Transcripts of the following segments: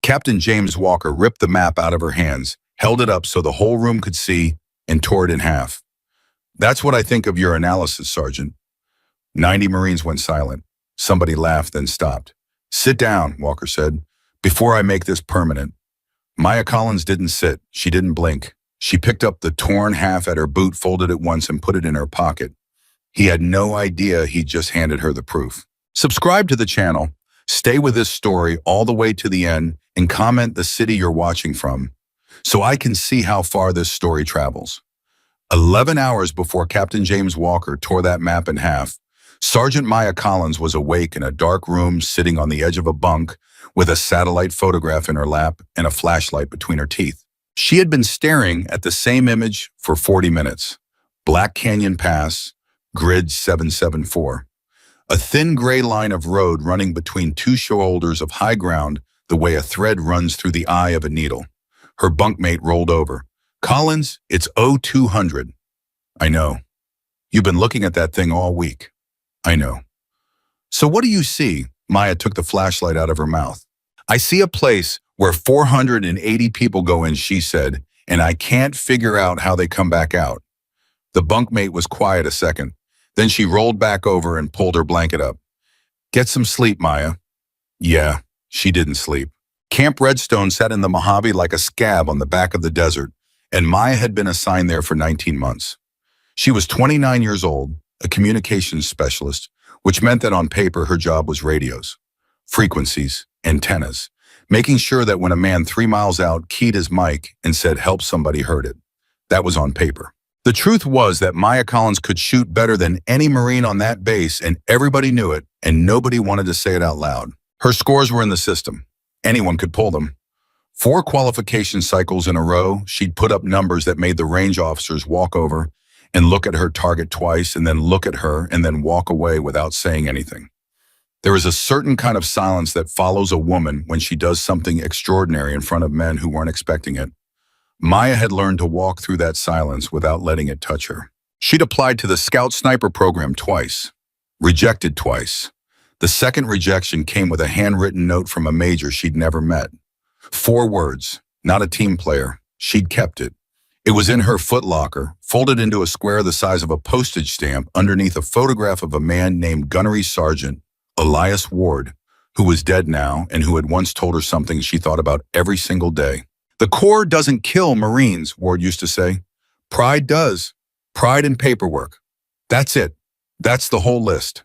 Captain James Walker ripped the map out of her hands, held it up so the whole room could see, and tore it in half. "That's what I think of your analysis, Sergeant." 90 Marines went silent. Somebody laughed, then stopped. "Sit down," Walker said, "before I make this permanent." Maya Collins didn't sit. She didn't blink. She picked up the torn half at her boot, folded it once, and put it in her pocket. He had no idea he'd just handed her the proof. Subscribe to the channel, stay with this story all the way to the end, and comment the city you're watching from, so I can see how far this story travels. 11 hours before Captain James Walker tore that map in half, Sergeant Maya Collins was awake in a dark room sitting on the edge of a bunk with a satellite photograph in her lap and a flashlight between her teeth. She had been staring at the same image for 40 minutes. Black Canyon Pass, grid 774. A thin gray line of road running between two shoulders of high ground the way a thread runs through the eye of a needle. Her bunkmate rolled over. "Collins, it's 0200. "I know. You've been looking at that thing all week." "I know." "So what do you see?" Maya took the flashlight out of her mouth. "I see a place where 480 people go in," she said, "and I can't figure out how they come back out." The bunkmate was quiet a second. Then she rolled back over and pulled her blanket up. "Get some sleep, Maya." Yeah, she didn't sleep. Camp Redstone sat in the Mojave like a scab on the back of the desert, and Maya had been assigned there for 19 months. She was 29 years old, a communications specialist, which meant that on paper her job was radios, frequencies, antennas, making sure that when a man 3 miles out keyed his mic and said, "Help, somebody," heard it. That was on paper. The truth was that Maya Collins could shoot better than any Marine on that base, and everybody knew it, and nobody wanted to say it out loud. Her scores were in the system. Anyone could pull them. 4 qualification cycles in a row, she'd put up numbers that made the range officers walk over and look at her target twice, and then look at her, and then walk away without saying anything. There is a certain kind of silence that follows a woman when she does something extraordinary in front of men who weren't expecting it. Maya had learned to walk through that silence without letting it touch her. She'd applied to the Scout Sniper program twice, rejected twice. The second rejection came with a handwritten note from a major she'd never met. 4 words, not a team player. She'd kept it. It was in her footlocker, folded into a square the size of a postage stamp underneath a photograph of a man named Gunnery Sergeant Elias Ward, who was dead now and who had once told her something she thought about every single day. "The Corps doesn't kill Marines," Ward used to say. "Pride does. Pride and paperwork. That's it. That's the whole list."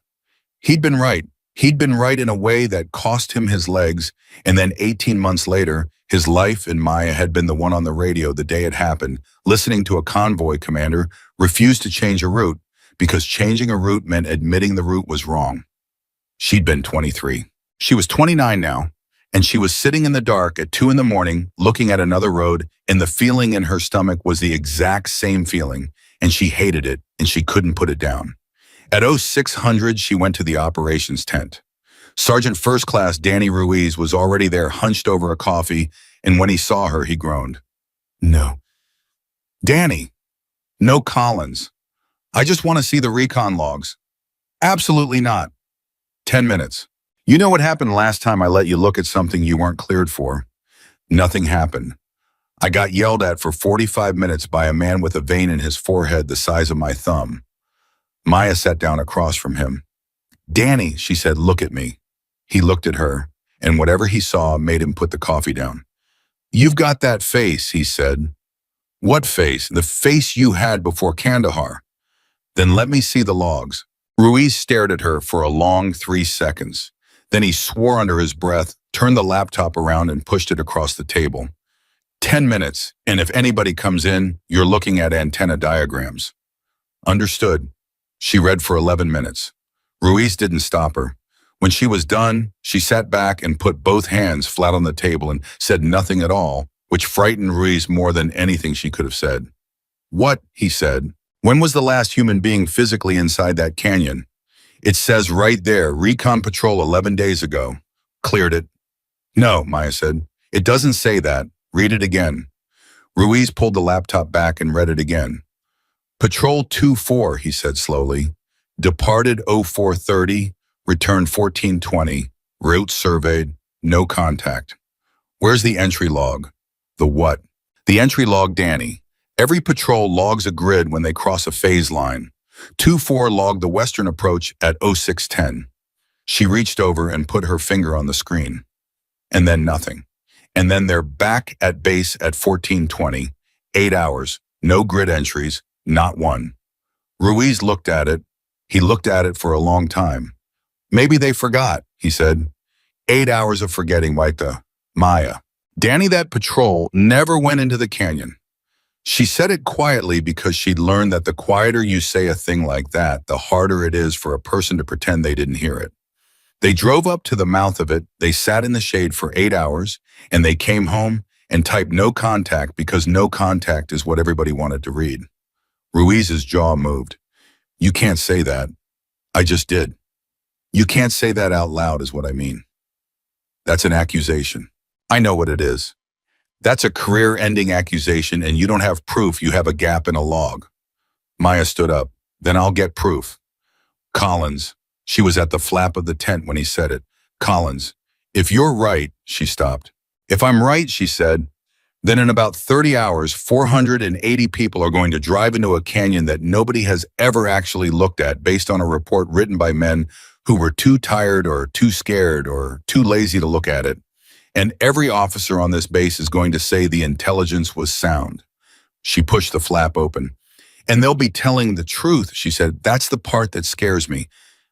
He'd been right. He'd been right in a way that cost him his legs, and then 18 months later, his life and Maya had been the one on the radio the day it happened, listening to a convoy commander refuse to change a route because changing a route meant admitting the route was wrong. She'd been 23. She was 29 now, and she was sitting in the dark at 2 in the morning, looking at another road, and the feeling in her stomach was the exact same feeling, and she hated it, and she couldn't put it down. At 0600, she went to the operations tent. Sergeant First Class Danny Ruiz was already there, hunched over a coffee, and when he saw her, he groaned. "No. Danny. No Collins. I just want to see the recon logs." "Absolutely not." 10 minutes. "You know what happened last time I let you look at something you weren't cleared for?" "Nothing happened. I got yelled at for 45 minutes by a man with a vein in his forehead the size of my thumb." Maya sat down across from him. "Danny," she said, "look at me." He looked at her, and whatever he saw made him put the coffee down. "You've got that face," he said. "What face?" "The face you had before Kandahar." "Then let me see the logs." Ruiz stared at her for a long 3 seconds. Then he swore under his breath, turned the laptop around and pushed it across the table. 10 minutes, and if anybody comes in, you're looking at antenna diagrams." "Understood." She read for 11 minutes. Ruiz didn't stop her. When she was done, she sat back and put both hands flat on the table and said nothing at all, which frightened Ruiz more than anything she could have said. "What?" he said. "When was the last human being physically inside that canyon?" "It says right there, Recon Patrol 11 days ago. Cleared it." "No," Maya said. "It doesn't say that. Read it again." Ruiz pulled the laptop back and read it again. "Patrol 2-4, he said slowly. "Departed 0430, returned 1420, route surveyed, no contact." Where's the entry log? The what? The entry log, Danny. Every patrol logs a grid when they cross a phase line. 2-4 logged the western approach at 0610. She reached over and put her finger on the screen. And then nothing. And then they're back at base at 1420. 8 hours. No grid entries. Not one. Ruiz looked at it. He looked at it for a long time. Maybe they forgot, he said. 8 hours of forgetting, Waita. Maya. Danny, that patrol never went into the canyon. She said it quietly because she'd learned that the quieter you say a thing like that, the harder it is for a person to pretend they didn't hear it. They drove up to the mouth of it, they sat in the shade for 8 hours, and they came home and typed no contact because no contact is what everybody wanted to read. Ruiz's jaw moved. You can't say that. I just did. You can't say that out loud is what I mean. That's an accusation. I know what it is. That's a career-ending accusation and you don't have proof you have a gap in a log. Maya stood up. Then I'll get proof. Collins. She was at the flap of the tent when he said it. Collins. If you're right, she stopped. If I'm right, she said, then in about 30 hours, 480 people are going to drive into a canyon that nobody has ever actually looked at based on a report written by men who were too tired or too scared or too lazy to look at it. And every officer on this base is going to say the intelligence was sound. She pushed the flap open. And they'll be telling the truth, she said. That's the part that scares me.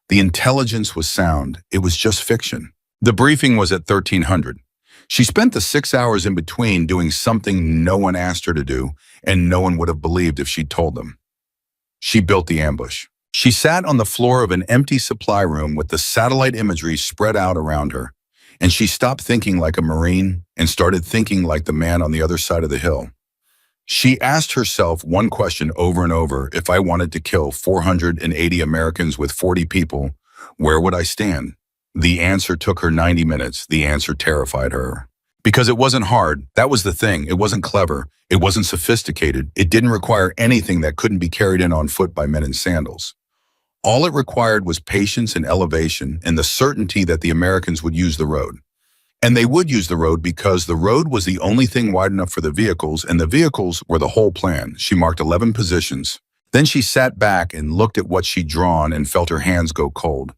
The intelligence was sound. It was just fiction. The briefing was at 1300. She spent the 6 hours in between doing something no one asked her to do, and no one would have believed if she'd told them. She built the ambush. She sat on the floor of an empty supply room with the satellite imagery spread out around her. And she stopped thinking like a Marine and started thinking like the man on the other side of the hill. She asked herself one question over and over: if I wanted to kill 480 Americans with 40 people, where would I stand? The answer took her 90 minutes. The answer terrified her. Because it wasn't hard. That was the thing. It wasn't clever. It wasn't sophisticated. It didn't require anything that couldn't be carried in on foot by men in sandals. All it required was patience and elevation and the certainty that the Americans would use the road. And they would use the road because the road was the only thing wide enough for the vehicles, and the vehicles were the whole plan. She marked 11 positions. Then she sat back and looked at what she'd drawn and felt her hands go cold.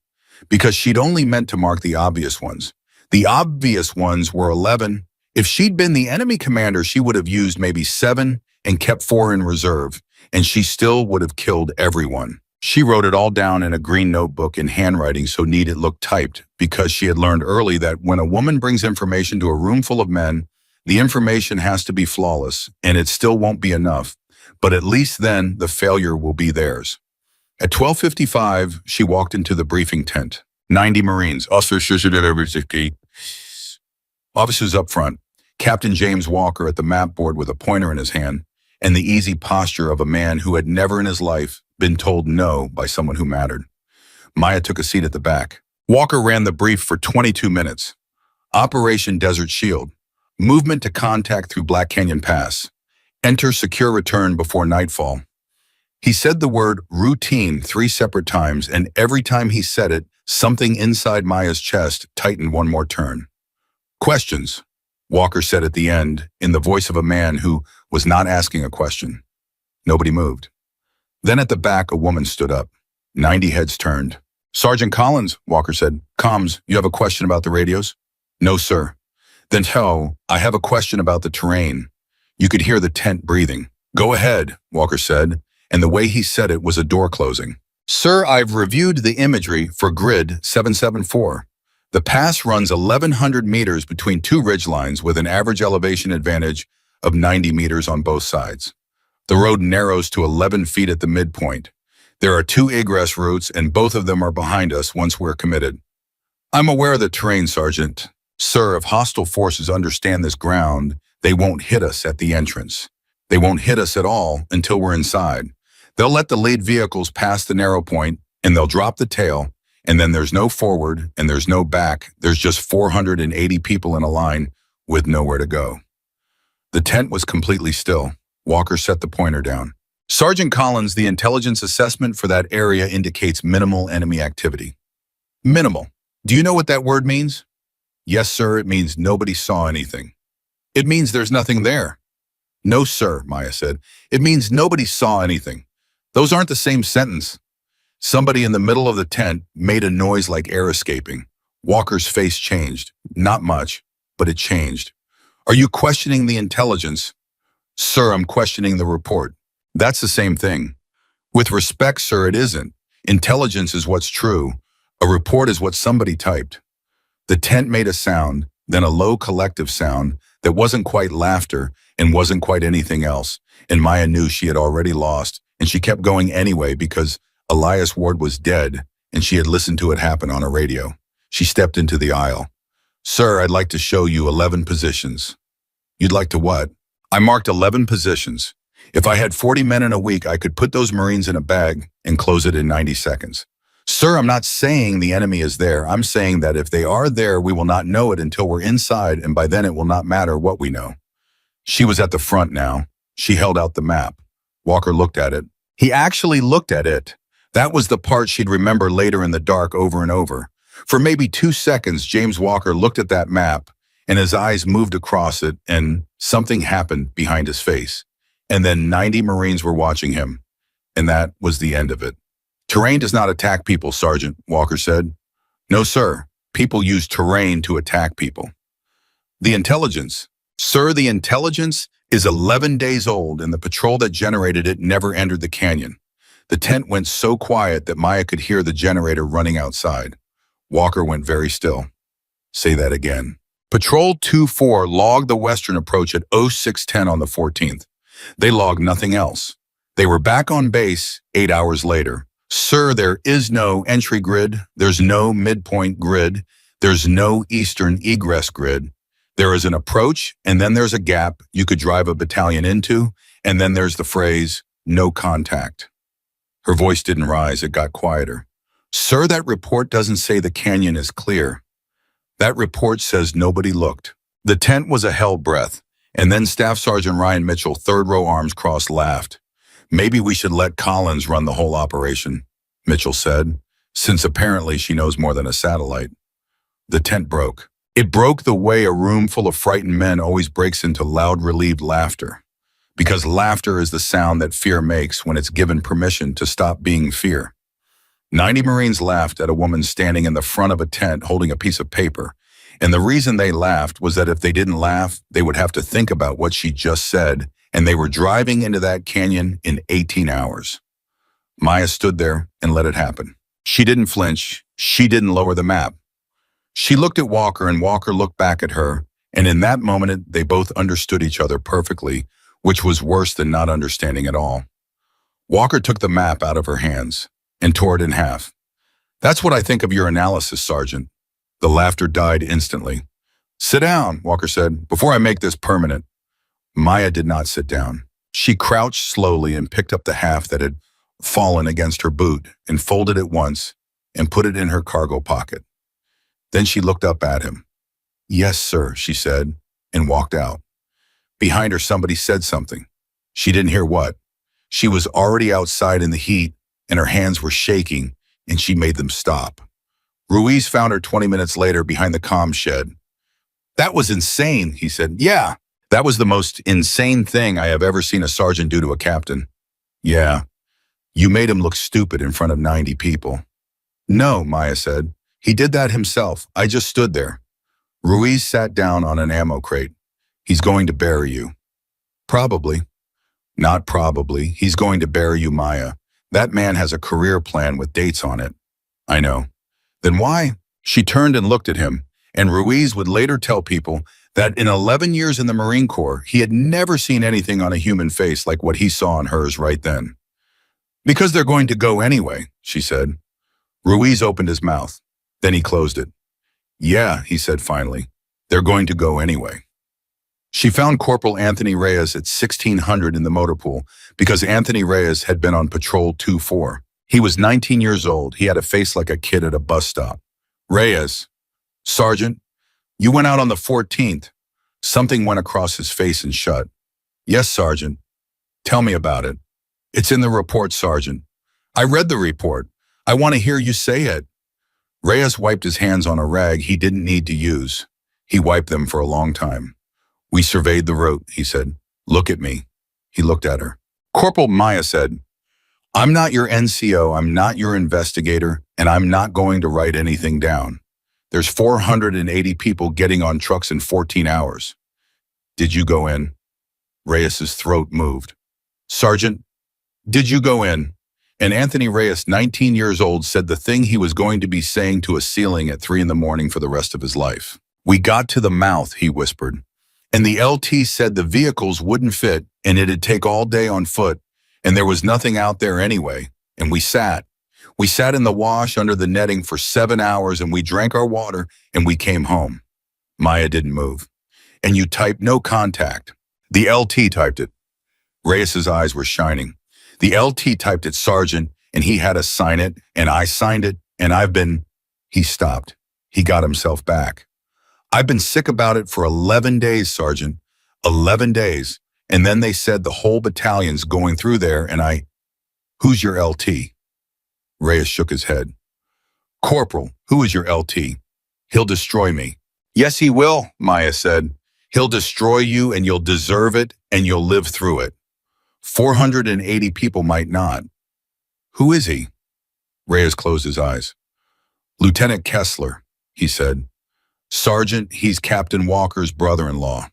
Because she'd only meant to mark the obvious ones. The obvious ones were 11. If she'd been the enemy commander, she would have used maybe 7 and kept 4 in reserve, and she still would have killed everyone. She wrote it all down in a green notebook in handwriting so neat it looked typed, because she had learned early that when a woman brings information to a room full of men, the information has to be flawless, and it still won't be enough, but at least then the failure will be theirs. At 12:55, she walked into the briefing tent. 90 Marines, officers up front, Captain James Walker at the map board with a pointer in his hand, and the easy posture of a man who had never in his life been told no by someone who mattered. Maya took a seat at the back. Walker ran the brief for 22 minutes. Operation Desert Shield. Movement to contact through Black Canyon Pass. Enter secure return before nightfall. He said the word routine 3 separate times, and every time he said it, something inside Maya's chest tightened one more turn. Questions, Walker said at the end, in the voice of a man who was not asking a question. Nobody moved. Then at the back, a woman stood up. 90 heads turned. Sergeant Collins, Walker said. Comms, you have a question about the radios? No, sir. Then I have a question about the terrain. You could hear the tent breathing. Go ahead, Walker said, and the way he said it was a door closing. Sir, I've reviewed the imagery for grid 774. The pass runs 1,100 meters between 2 ridgelines with an average elevation advantage of 90 meters on both sides. The road narrows to 11 feet at the midpoint. There are 2 egress routes, and both of them are behind us once we're committed. I'm aware of the terrain, Sergeant. Sir, if hostile forces understand this ground, they won't hit us at the entrance. They won't hit us at all until we're inside. They'll let the lead vehicles pass the narrow point, and they'll drop the tail, and then there's no forward and there's no back. There's just 480 people in a line with nowhere to go. The tent was completely still. Walker set the pointer down. Sergeant Collins, the intelligence assessment for that area indicates minimal enemy activity. Minimal. Do you know what that word means? Yes, sir, it means nobody saw anything. It means there's nothing there. No, sir, Maya said. It means nobody saw anything. Those aren't the same sentence. Somebody in the middle of the tent made a noise like air escaping. Walker's face changed. Not much, but it changed. Are you questioning the intelligence? Sir, I'm questioning the report. That's the same thing. With respect, sir, it isn't. Intelligence is what's true. A report is what somebody typed. The tent made a sound, then a low collective sound that wasn't quite laughter and wasn't quite anything else. And Maya knew she had already lost, and she kept going anyway because Elias Ward was dead, and she had listened to it happen on a radio. She stepped into the aisle. Sir, I'd like to show you 11 positions. You'd like to what? I marked 11 positions. If I had 40 men in a week, I could put those Marines in a bag and close it in 90 seconds. Sir, I'm not saying the enemy is there. I'm saying that if they are there, we will not know it until we're inside, and by then it will not matter what we know. She was at the front now. She held out the map. Walker looked at it. He actually looked at it. That was the part she'd remember later in the dark over and over. For maybe 2 seconds, James Walker looked at that map, and his eyes moved across it, and something happened behind his face. And then 90 Marines were watching him, and that was the end of it. Terrain does not attack people, Sergeant, Walker said. No, sir. People use terrain to attack people. The intelligence. Sir, the intelligence is 11 days old, and the patrol that generated it never entered the canyon. The tent went so quiet that Maya could hear the generator running outside. Walker went very still. Say that again. Patrol 2-4 logged the western approach at 0610 on the 14th. They logged nothing else. They were back on base 8 hours later. Sir, there is no entry grid. There's no midpoint grid. There's no eastern egress grid. There is an approach, and then there's a gap you could drive a battalion into, and then there's the phrase, no contact. Her voice didn't rise, it got quieter. Sir, that report doesn't say the canyon is clear. That report says nobody looked. The tent was a hell breath, and then Staff Sergeant Ryan Mitchell, third row arms crossed, laughed. Maybe we should let Collins run the whole operation, Mitchell said, since apparently she knows more than a satellite. The tent broke. It broke the way a room full of frightened men always breaks into loud, relieved laughter. Because laughter is the sound that fear makes when it's given permission to stop being fear. 90 Marines laughed at a woman standing in the front of a tent holding a piece of paper. And the reason they laughed was that if they didn't laugh, they would have to think about what she just said, and they were driving into that canyon in 18 hours. Maya stood there and let it happen. She didn't flinch. She didn't lower the map. She looked at Walker, and Walker looked back at her, and in that moment, they both understood each other perfectly, which was worse than not understanding at all. Walker took the map out of her hands and tore it in half. That's what I think of your analysis, Sergeant. The laughter died instantly. Sit down, Walker said, before I make this permanent. Maya did not sit down. She crouched slowly and picked up the half that had fallen against her boot and folded it once and put it in her cargo pocket. Then she looked up at him. Yes, sir, she said, and walked out. Behind her, somebody said something. She didn't hear what. She was already outside in the heat, and her hands were shaking, and she made them stop. Ruiz found her 20 minutes later behind the comm shed. That was insane, he said. Yeah, that was the most insane thing I have ever seen a sergeant do to a captain. Yeah, you made him look stupid in front of 90 people. No, Maya said. He did that himself. I just stood there. Ruiz sat down on an ammo crate. He's going to bury you. Probably. Not probably. He's going to bury you, Maya. That man has a career plan with dates on it. I know. Then why? She turned and looked at him, and Ruiz would later tell people that in 11 years in the Marine Corps, he had never seen anything on a human face like what he saw on hers right then. Because they're going to go anyway, she said. Ruiz opened his mouth. Then he closed it. Yeah, he said finally. They're going to go anyway. She found Corporal Anthony Reyes at 1600 in the motor pool because Anthony Reyes had been on patrol 2-4. He was 19 years old. He had a face like a kid at a bus stop. Reyes, Sergeant, you went out on the 14th. Something went across his face and shut. Yes, Sergeant. Tell me about it. It's in the report, Sergeant. I read the report. I want to hear you say it. Reyes wiped his hands on a rag he didn't need to use. He wiped them for a long time. We surveyed the route, he said. Look at me. He looked at her. Corporal, Maya said, I'm not your NCO, I'm not your investigator, and I'm not going to write anything down. There's 480 people getting on trucks in 14 hours. Did you go in? Reyes's throat moved. Sergeant, did you go in? And Anthony Reyes, 19 years old, said the thing he was going to be saying to a ceiling at 3 a.m. for the rest of his life. We got to the mouth, he whispered, and the LT said the vehicles wouldn't fit and it'd take all day on foot, and there was nothing out there anyway, and we sat. We sat in the wash under the netting for 7 hours, and we drank our water, and we came home. Maya didn't move. And you typed no contact. The LT typed it. Reyes's eyes were shining. The LT typed it, Sergeant, and he had us sign it, and I signed it, and I've been... He stopped. He got himself back. I've been sick about it for 11 days, Sergeant. 11 days. And then they said the whole battalion's going through there, and I... Who's your LT? Reyes shook his head. Corporal, who is your LT? He'll destroy me. Yes, he will, Maya said. He'll destroy you, and you'll deserve it, and you'll live through it. 480 people might not. Who is he? Reyes closed his eyes. Lieutenant Kessler, he said. Sergeant, he's Captain Walker's brother-in-law.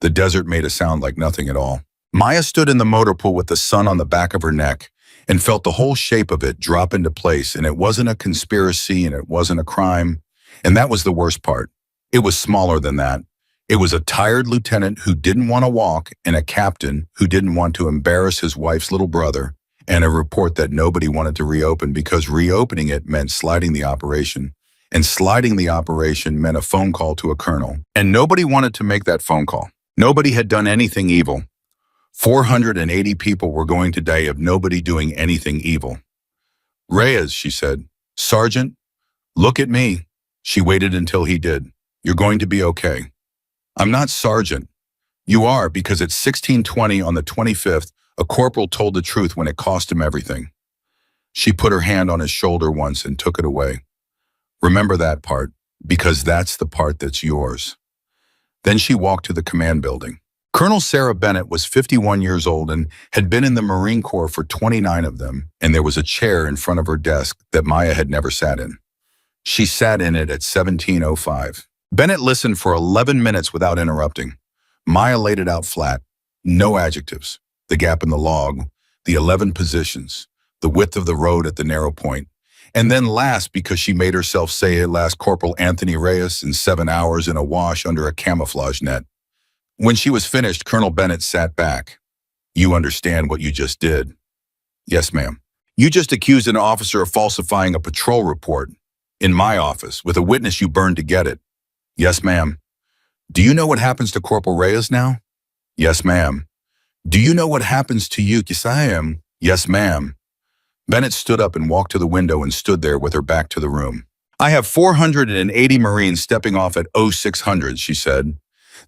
The desert made a sound like nothing at all. Maya stood in the motor pool with the sun on the back of her neck and felt the whole shape of it drop into place, and it wasn't a conspiracy and it wasn't a crime, and that was the worst part. It was smaller than that. It was a tired lieutenant who didn't want to walk, and a captain who didn't want to embarrass his wife's little brother, and a report that nobody wanted to reopen because reopening it meant sliding the operation, and sliding the operation meant a phone call to a colonel, and nobody wanted to make that phone call. Nobody had done anything evil. 480 people were going to die of nobody doing anything evil. Reyes, she said. Sergeant, look at me. She waited until he did. You're going to be okay. I'm not Sergeant. You are, because at 16:20 on the 25th, a corporal told the truth when it cost him everything. She put her hand on his shoulder once and took it away. Remember that part, because that's the part that's yours. Then she walked to the command building. Colonel Sarah Bennett was 51 years old and had been in the Marine Corps for 29 of them, and there was a chair in front of her desk that Maya had never sat in. She sat in it at 17:05. Bennett listened for 11 minutes without interrupting. Maya laid it out flat. No adjectives. The gap in the log, the 11 positions, the width of the road at the narrow point. And then last, because she made herself say it, last Corporal Anthony Reyes in 7 hours in a wash under a camouflage net. When she was finished, Colonel Bennett sat back. You understand what you just did? Yes, ma'am. You just accused an officer of falsifying a patrol report in my office with a witness you burned to get it. Yes, ma'am. Do you know what happens to Corporal Reyes now? Yes, ma'am. Do you know what happens to you, Kisayam? Yes, ma'am. Bennett stood up and walked to the window and stood there with her back to the room. I have 480 Marines stepping off at 0600, she said.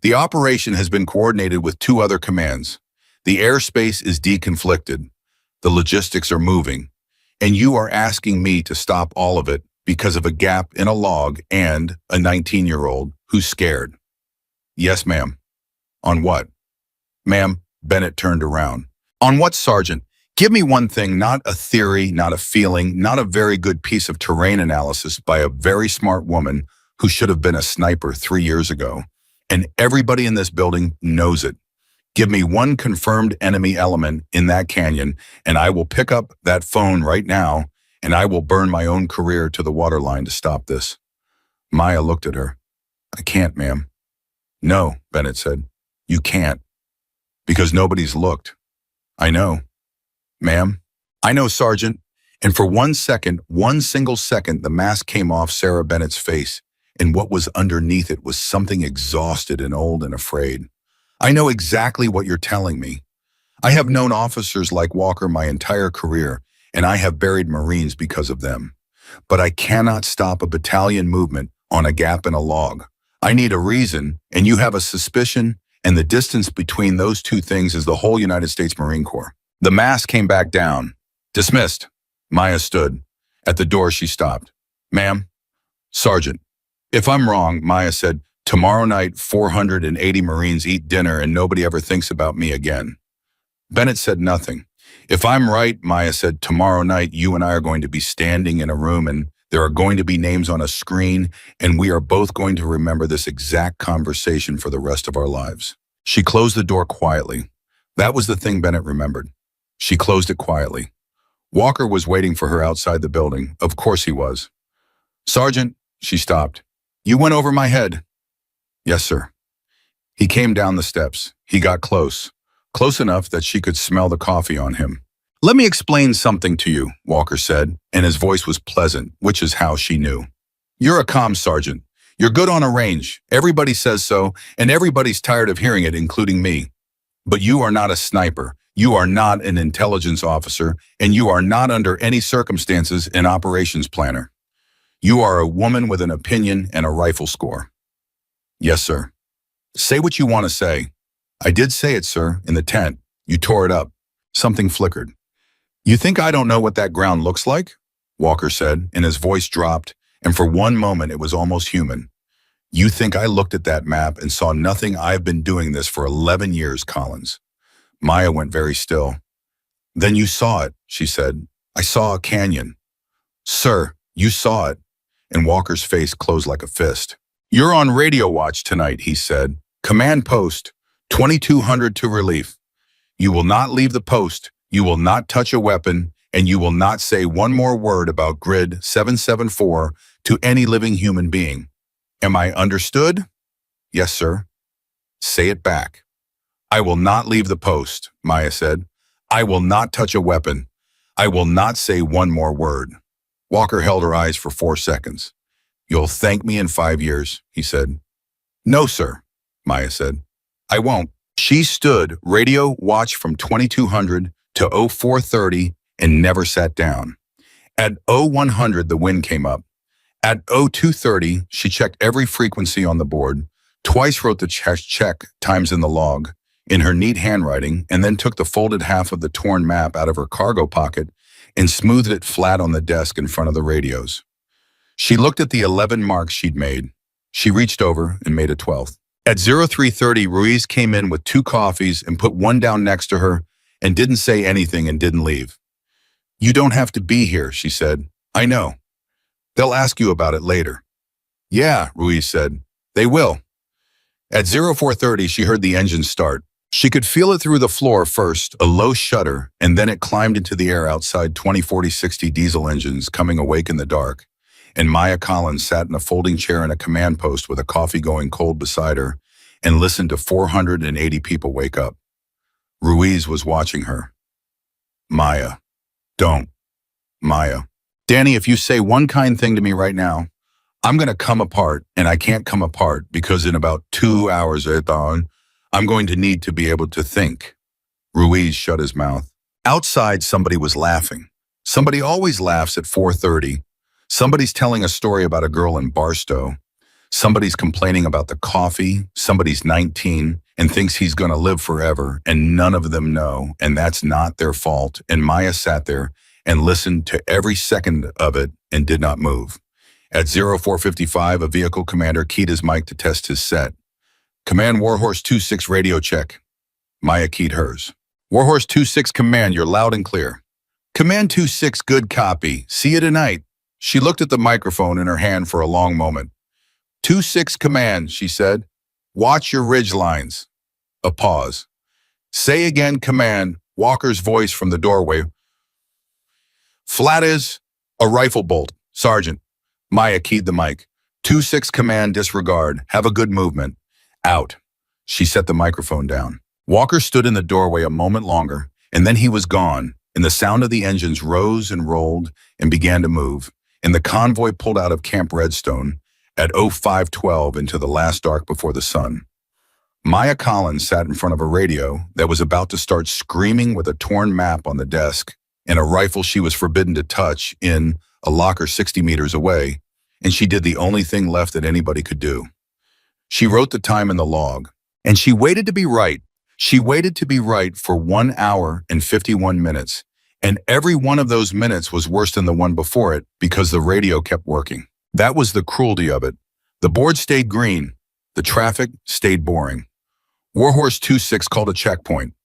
The operation has been coordinated with 2 other commands. The airspace is deconflicted. The logistics are moving. And you are asking me to stop all of it because of a gap in a log and a 19-year-old who's scared. Yes, ma'am. On what? Ma'am, Bennett turned around. On what, Sergeant? Give me one thing, not a theory, not a feeling, not a very good piece of terrain analysis by a very smart woman who should have been a sniper 3 years ago. And everybody in this building knows it. Give me one confirmed enemy element in that canyon, and I will pick up that phone right now, and I will burn my own career to the waterline to stop this. Maya looked at her. I can't, ma'am. No, Bennett said. You can't. Because nobody's looked. I know. Ma'am? I know, Sergeant. And for 1 second, one single second, the mask came off Sarah Bennett's face, and what was underneath it was something exhausted and old and afraid. I know exactly what you're telling me. I have known officers like Walker my entire career, and I have buried Marines because of them. But I cannot stop a battalion movement on a gap in a log. I need a reason, and you have a suspicion, and the distance between those two things is the whole United States Marine Corps. The mask came back down. Dismissed. Maya stood. At the door, she stopped. Ma'am? Sergeant. If I'm wrong, Maya said, Tomorrow night, 480 Marines eat dinner and nobody ever thinks about me again. Bennett said nothing. If I'm right, Maya said, tomorrow night you and I are going to be standing in a room and there are going to be names on a screen and we are both going to remember this exact conversation for the rest of our lives. She closed the door quietly. That was the thing Bennett remembered. She closed it quietly. Walker was waiting for her outside the building. Of course he was. Sergeant, she stopped. You went over my head. Yes, sir. He came down the steps. He got close. Close enough that she could smell the coffee on him. Let me explain something to you, Walker said, and his voice was pleasant, which is how she knew. You're a comms sergeant. You're good on a range. Everybody says so, and everybody's tired of hearing it, including me. But you are not a sniper. You are not an intelligence officer, and you are not under any circumstances an operations planner. You are a woman with an opinion and a rifle score. Yes, sir. Say what you want to say. I did say it, sir, in the tent. You tore it up. Something flickered. You think I don't know what that ground looks like? Walker said, and his voice dropped, and for one moment it was almost human. You think I looked at that map and saw nothing? I've been doing this for 11 years, Collins. Maya went very still. Then you saw it, she said. I saw a canyon. Sir, you saw it. And Walker's face closed like a fist. You're on radio watch tonight, he said. Command post, 2200 to relief. You will not leave the post, you will not touch a weapon, and you will not say one more word about grid 774 to any living human being. Am I understood? Yes, sir. Say it back. I will not leave the post, Maya said. I will not touch a weapon. I will not say one more word. Walker held her eyes for 4 seconds. You'll thank me in 5 years, he said. No, sir, Maya said. I won't. She stood radio watch from 2200 to 0430 and never sat down. At 0100, the wind came up. At 0230, she checked every frequency on the board, twice wrote the check times in the log, in her neat handwriting, and then took the folded half of the torn map out of her cargo pocket and smoothed it flat on the desk in front of the radios. She looked at the 11 marks she'd made. She reached over and made a 12th. At 0330, Ruiz came in with 2 coffees and put one down next to her and didn't say anything and didn't leave. You don't have to be here, she said. I know. They'll ask you about it later. Yeah, Ruiz said. They will. At 0430, she heard the engine start. She could feel it through the floor first, a low shudder, and then it climbed into the air outside 2040-60 diesel engines coming awake in the dark. And Maya Collins sat in a folding chair in a command post with a coffee going cold beside her and listened to 480 people wake up. Ruiz was watching her. Maya. Don't. Maya. Danny, if you say one kind thing to me right now, I'm going to come apart, and I can't come apart because in about 2 hours, I'm going to need to be able to think. Ruiz shut his mouth. Outside, somebody was laughing. Somebody always laughs at 4:30. Somebody's telling a story about a girl in Barstow. Somebody's complaining about the coffee. Somebody's 19 and thinks he's going to live forever, and none of them know, and that's not their fault. And Maya sat there and listened to every second of it and did not move. At 0455, a vehicle commander keyed his mic to test his set. Command Warhorse 26 radio check. Maya keyed hers. Warhorse 26 command, you're loud and clear. Command 26, good copy. See you tonight. She looked at the microphone in her hand for a long moment. 26 command, she said. Watch your ridge lines. A pause. Say again command, Walker's voice from the doorway. Flat is a rifle bolt, Sergeant. Maya keyed the mic. 26 command, disregard. Have a good movement. Out. She set the microphone down. Walker stood in the doorway a moment longer, and then he was gone, and the sound of the engines rose and rolled and began to move, and the convoy pulled out of Camp Redstone at 0512 into the last dark before the sun. Maya Collins sat in front of a radio that was about to start screaming with a torn map on the desk and a rifle she was forbidden to touch in a locker 60 meters away, and she did the only thing left that anybody could do. She wrote the time in the log, and she waited to be right. She waited to be right for 1 hour and 51 minutes, and every one of those minutes was worse than the one before it because the radio kept working. That was the cruelty of it. The board stayed green. The traffic stayed boring. Warhorse 26 called a checkpoint.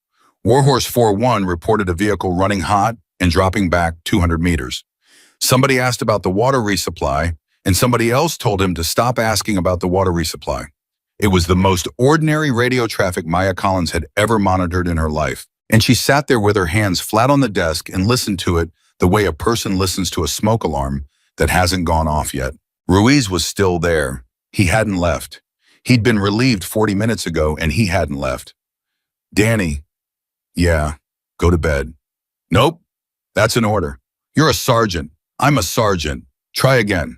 Warhorse 41 reported a vehicle running hot and dropping back 200 meters. Somebody asked about the water resupply, and somebody else told him to stop asking about the water resupply. It was the most ordinary radio traffic Maya Collins had ever monitored in her life, and she sat there with her hands flat on the desk and listened to it the way a person listens to a smoke alarm that hasn't gone off yet. Ruiz was still there. He hadn't left. He'd been relieved 40 minutes ago, and he hadn't left. Danny. Yeah, go to bed. Nope, that's an order. You're a sergeant. I'm a sergeant. Try again.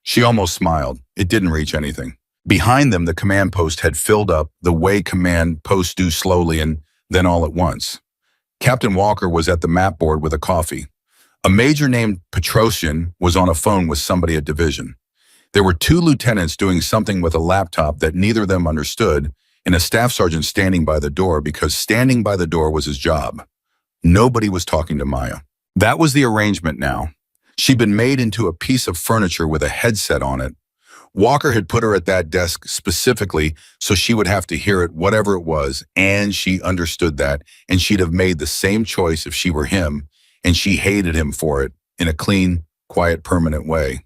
She almost smiled. It didn't reach anything. Behind them, the command post had filled up the way command posts do, slowly and then all at once. Captain Walker was at the map board with a coffee. A major named Petrosian was on a phone with somebody at division. There were two lieutenants doing something with a laptop that neither of them understood, and a staff sergeant standing by the door because standing by the door was his job. Nobody was talking to Maya. That was the arrangement now. She'd been made into a piece of furniture with a headset on it. Walker had put her at that desk specifically so she would have to hear it, whatever it was, and she understood that, and she'd have made the same choice if she were him, and she hated him for it, in a clean, quiet, permanent way.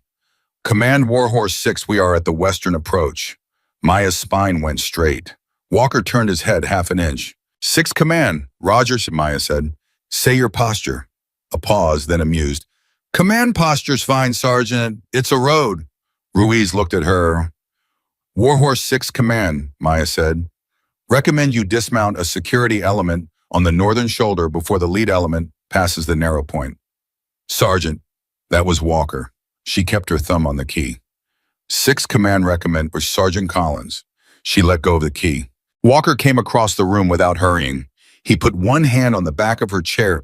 Command Warhorse 6, we are at the western approach. Maya's spine went straight. Walker turned his head half an inch. 6 Command, Roger, Maya said. Say your posture. A pause, then amused. Command posture's fine, Sergeant. It's a road. Ruiz looked at her. Warhorse 6 Command, Maya said. Recommend you dismount a security element on the northern shoulder before the lead element passes the narrow point. Sergeant, that was Walker. She kept her thumb on the key. 6 Command recommend for Sergeant Collins. She let go of the key. Walker came across the room without hurrying. He put one hand on the back of her chair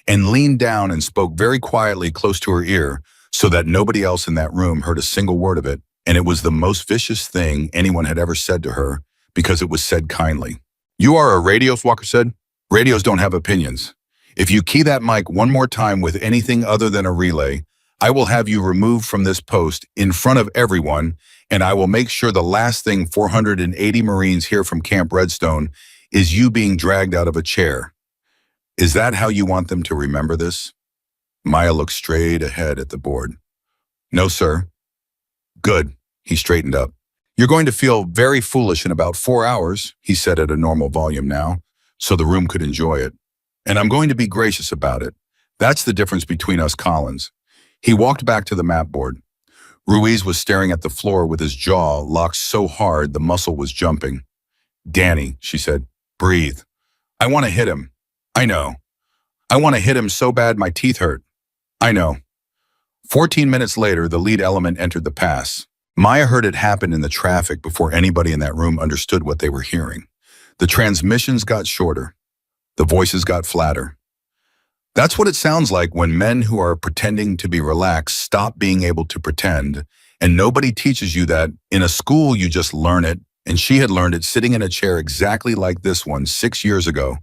and leaned down and spoke very quietly close to her ear so that nobody else in that room heard a single word of it, and it was the most vicious thing anyone had ever said to her because it was said kindly. You are a radio, Walker said. Radios don't have opinions. If you key that mic one more time with anything other than a relay, I will have you removed from this post in front of everyone, and I will make sure the last thing 480 Marines hear from Camp Redstone is you being dragged out of a chair. Is that how you want them to remember this? Maya looked straight ahead at the board. No, sir. Good. He straightened up. You're going to feel very foolish in about 4 hours, he said at a normal volume now, so the room could enjoy it. And I'm going to be gracious about it. That's the difference between us Collins. He walked back to the map board. Ruiz was staring at the floor with his jaw locked so hard the muscle was jumping. Danny, she said, breathe. I want to hit him. I know. I want to hit him so bad my teeth hurt. I know. 14 minutes later, the lead element entered the pass. Maya heard it happen in the traffic before anybody in that room understood what they were hearing. The transmissions got shorter. The voices got flatter. That's what it sounds like when men who are pretending to be relaxed stop being able to pretend, and nobody teaches you that. In a school, you just learn it, and she had learned it sitting in a chair exactly like this one 6 years ago,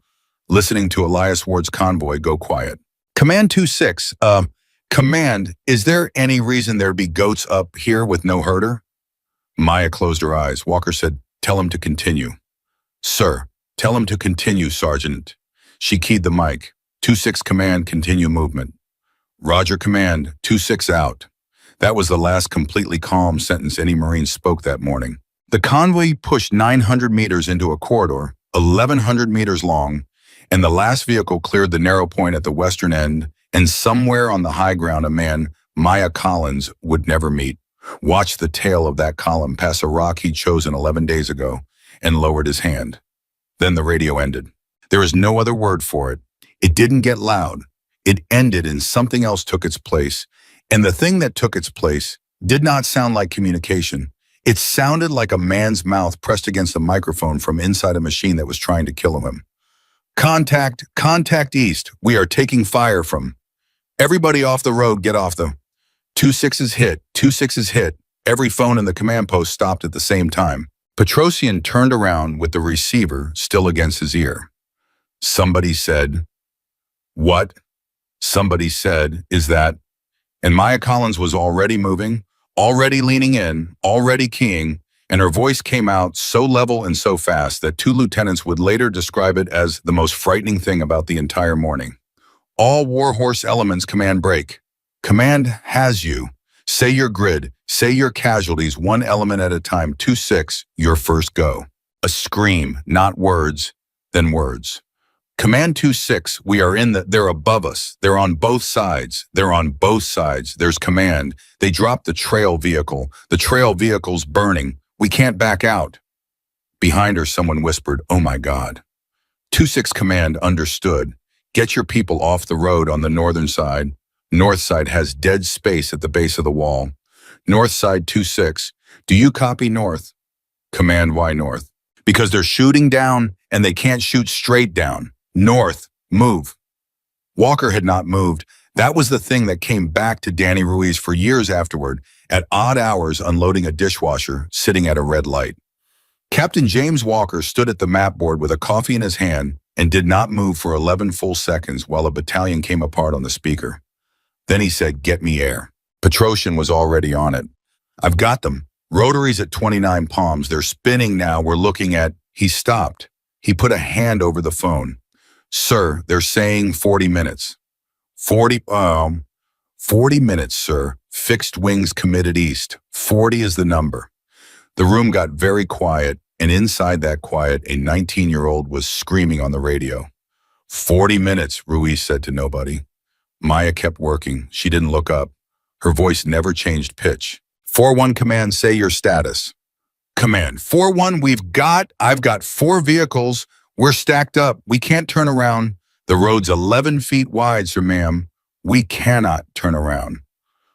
listening to Elias Ward's convoy go quiet. Command 26, Command, is there any reason there'd be goats up here with no herder? Maya closed her eyes. Walker said, tell him to continue. Sir, tell him to continue, Sergeant. She keyed the mic. 26 Command, continue movement. Roger, Command, 26 out. That was the last completely calm sentence any Marine spoke that morning. The convoy pushed 900 meters into a corridor, 1,100 meters long, and the last vehicle cleared the narrow point at the western end, and somewhere on the high ground a man, Maya Collins, would never meet, watched the tail of that column pass a rock he'd chosen 11 days ago, and lowered his hand. Then the radio ended. There is no other word for it. It didn't get loud. It ended and something else took its place, and the thing that took its place did not sound like communication. It sounded like a man's mouth pressed against a microphone from inside a machine that was trying to kill him. Contact east. We are taking fire from. Everybody off the road, get off the. 26 is hit. 26 is hit. Every phone in the command post stopped at the same time. Petrosian turned around with the receiver still against his ear. Somebody said, what? Somebody said, is that? And Maya Collins was already moving, already leaning in, already keying, and her voice came out so level and so fast that two lieutenants would later describe it as the most frightening thing about the entire morning. All Warhorse elements command break. Command has you. Say your grid. Say your casualties one element at a time. 2-6, your first go. A scream, not words, then words. Command 2-6, we are in they're above us. They're on both sides. They're on both sides. There's command. They dropped the trail vehicle. The trail vehicle's burning. We can't back out. Behind her, someone whispered, "Oh my God." 2-6 command understood. Get your people off the road on the northern side. North side has dead space at the base of the wall. North side 2-6. Do you copy north? Command, why north? Because they're shooting down and they can't shoot straight down. North, move. Walker had not moved. That was the thing that came back to Danny Ruiz for years afterward, at odd hours unloading a dishwasher, sitting at a red light. Captain James Walker stood at the map board with a coffee in his hand and did not move for 11 full seconds while a battalion came apart on the speaker. Then he said, "Get me air." Petrosian was already on it. "I've got them. Rotaries at 29 palms. They're spinning now. We're looking at..." He stopped. He put a hand over the phone. "Sir, they're saying 40 minutes. 40 minutes, sir. Fixed wings committed east. 40 is the number." The room got very quiet, and inside that quiet, a 19-year-old was screaming on the radio. 40 minutes, Ruiz said to nobody. Maya kept working. She didn't look up. Her voice never changed pitch. 4-1 command, say your status. Command, 4-1, I've got 4 vehicles. We're stacked up. We can't turn around. The road's 11 feet wide, sir ma'am. We cannot turn around.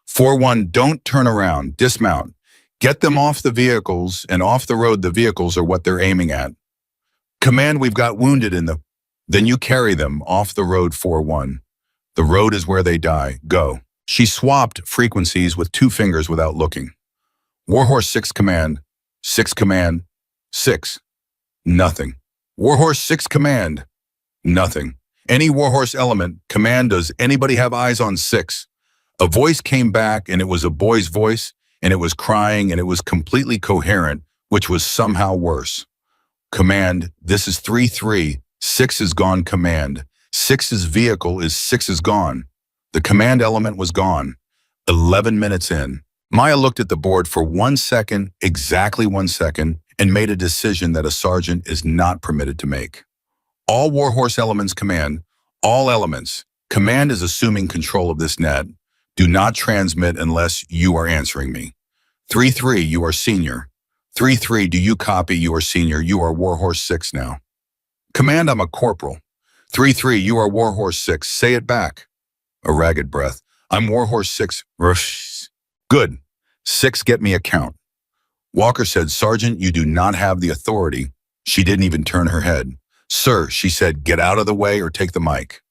4-1, don't turn around. Dismount. Get them off the vehicles, and off the road the vehicles are what they're aiming at. Command, we've got wounded in the... Then you carry them off the road, 4-1. The road is where they die. Go. She swapped frequencies with 2 fingers without looking. Warhorse 6 command. 6 command. 6. Nothing. Warhorse 6 command. Nothing. Any Warhorse element, command, does anybody have eyes on 6? A voice came back, and it was a boy's voice, and it was crying, and it was completely coherent, which was somehow worse. Command, this is 3-3. 6 is gone, command. 6's vehicle is 6 is gone. The command element was gone. 11 minutes in. Maya looked at the board for 1 second, exactly 1 second, and made a decision that a sergeant is not permitted to make. All Warhorse elements command, all elements. Command is assuming control of this net. Do not transmit unless you are answering me. 3-3, you are senior. 3-3, do you copy? You are senior. You are Warhorse 6 now. Command, I'm a corporal. 3-3, you are Warhorse 6. Say it back. A ragged breath. I'm Warhorse 6. Good. 6, get me a count. Walker said, Sergeant, you do not have the authority. She didn't even turn her head. Sir, she said, get out of the way or take the mic.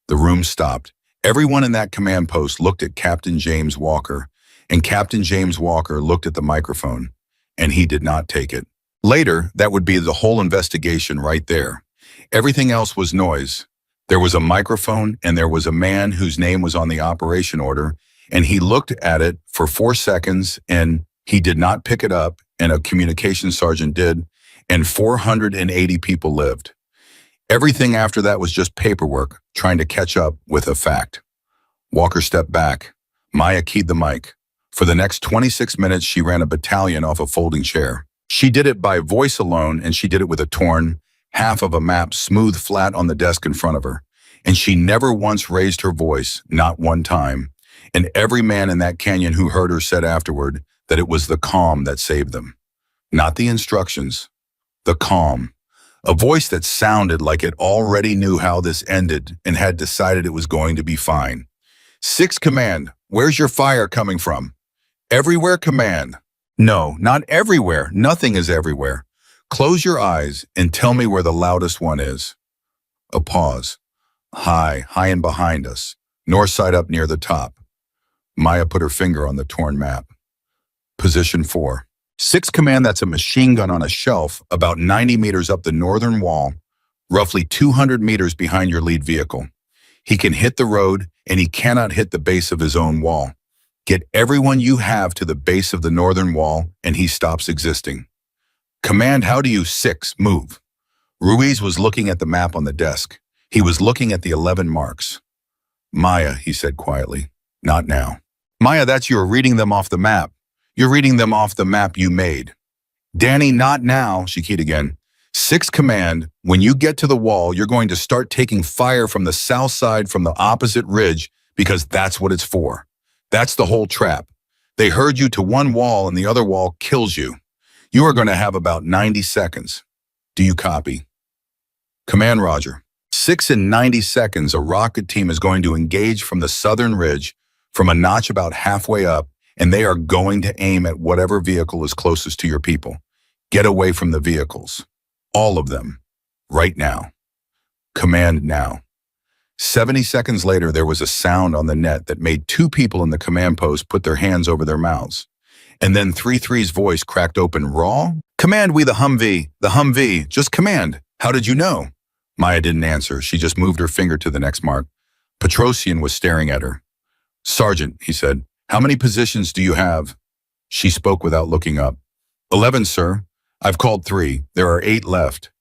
The room stopped. Everyone in that command post looked at Captain James Walker, and Captain James Walker looked at the microphone, and he did not take it. Later, that would be the whole investigation right there. Everything else was noise. There was a microphone, and there was a man whose name was on the operation order, and he looked at it for 4 seconds, and he did not pick it up, and a communications sergeant did, and 480 people lived. Everything after that was just paperwork, trying to catch up with a fact. Walker stepped back. Maya keyed the mic. For the next 26 minutes, she ran a battalion off a folding chair. She did it by voice alone, and she did it with a torn half of a map smooth flat on the desk in front of her. And she never once raised her voice, not one time. And every man in that canyon who heard her said afterward that it was the calm that saved them. Not the instructions, the calm. A voice that sounded like it already knew how this ended and had decided it was going to be fine. 6 command, where's your fire coming from? Everywhere, command. No, not everywhere. Nothing is everywhere. Close your eyes and tell me where the loudest one is. A pause. High and behind us. North side up near the top. Maya put her finger on the torn map. Position 4. 6 command, that's a machine gun on a shelf about 90 meters up the northern wall, roughly 200 meters behind your lead vehicle. He can hit the road, and he cannot hit the base of his own wall. Get everyone you have to the base of the northern wall, and he stops existing. Command, how do you 6, move? Ruiz was looking at the map on the desk. He was looking at the 11 marks. Maya, he said quietly, not now. Maya, that's you're reading them off the map. You're reading them off the map you made. Danny, not now, she keyed again. 6 command, when you get to the wall, you're going to start taking fire from the south side from the opposite ridge because that's what it's for. That's the whole trap. They herd you to one wall and the other wall kills you. You are going to have about 90 seconds. Do you copy? Command, Roger. 6 in 90 seconds, a rocket team is going to engage from the southern ridge from a notch about halfway up, and they are going to aim at whatever vehicle is closest to your people. Get away from the vehicles. All of them. Right now. Command now. 70 seconds later, there was a sound on the net that made 2 people in the command post put their hands over their mouths. And then 3-3's voice cracked open. Raw? Command, we the Humvee, just command. How did you know? Maya didn't answer. She just moved her finger to the next mark. Petrosian was staring at her. Sergeant, he said, how many positions do you have? She spoke without looking up. 11, sir. I've called 3. There are 8 left.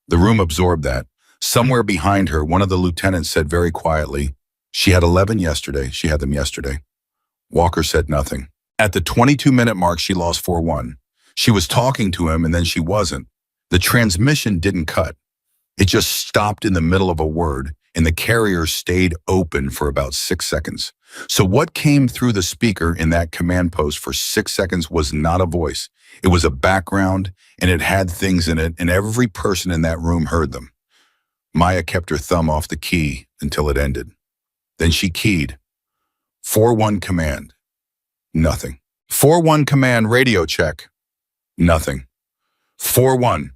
The room absorbed that. Somewhere behind her, one of the lieutenants said very quietly, she had 11 yesterday. She had them yesterday. Walker said nothing. At the 22-minute mark, she lost 4-1. She was talking to him and then she wasn't. The transmission didn't cut. It just stopped in the middle of a word and the carrier stayed open for about 6 seconds. So what came through the speaker in that command post for 6 seconds was not a voice. It was a background and it had things in it and every person in that room heard them. Maya kept her thumb off the key until it ended. Then she keyed. 4-1 command. Nothing. 4-1 command, radio check. Nothing. 4-1.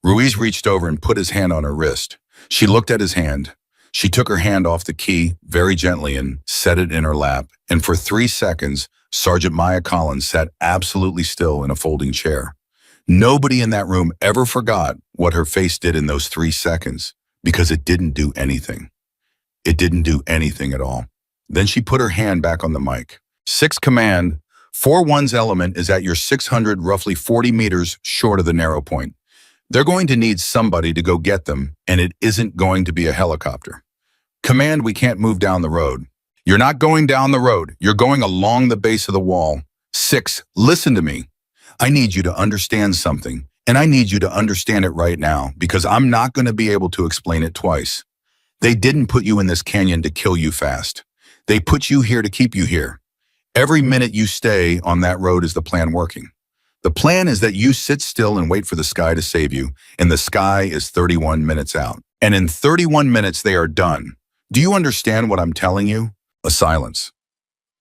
Ruiz reached over and put his hand on her wrist. She looked at his hand. She took her hand off the key very gently and set it in her lap. And for 3 seconds, Sergeant Maya Collins sat absolutely still in a folding chair. Nobody in that room ever forgot what her face did in those 3 seconds because it didn't do anything. It didn't do anything at all. Then she put her hand back on the mic. 6 command, 4-1's element is at your 600, roughly 40 meters short of the narrow point. They're going to need somebody to go get them, and it isn't going to be a helicopter. Command, we can't move down the road. You're not going down the road. You're going along the base of the wall. 6, listen to me. I need you to understand something, and I need you to understand it right now because I'm not going to be able to explain it twice. They didn't put you in this canyon to kill you fast. They put you here to keep you here. Every minute you stay on that road is the plan working. The plan is that you sit still and wait for the sky to save you, and the sky is 31 minutes out. And in 31 minutes, they are done. Do you understand what I'm telling you? A silence.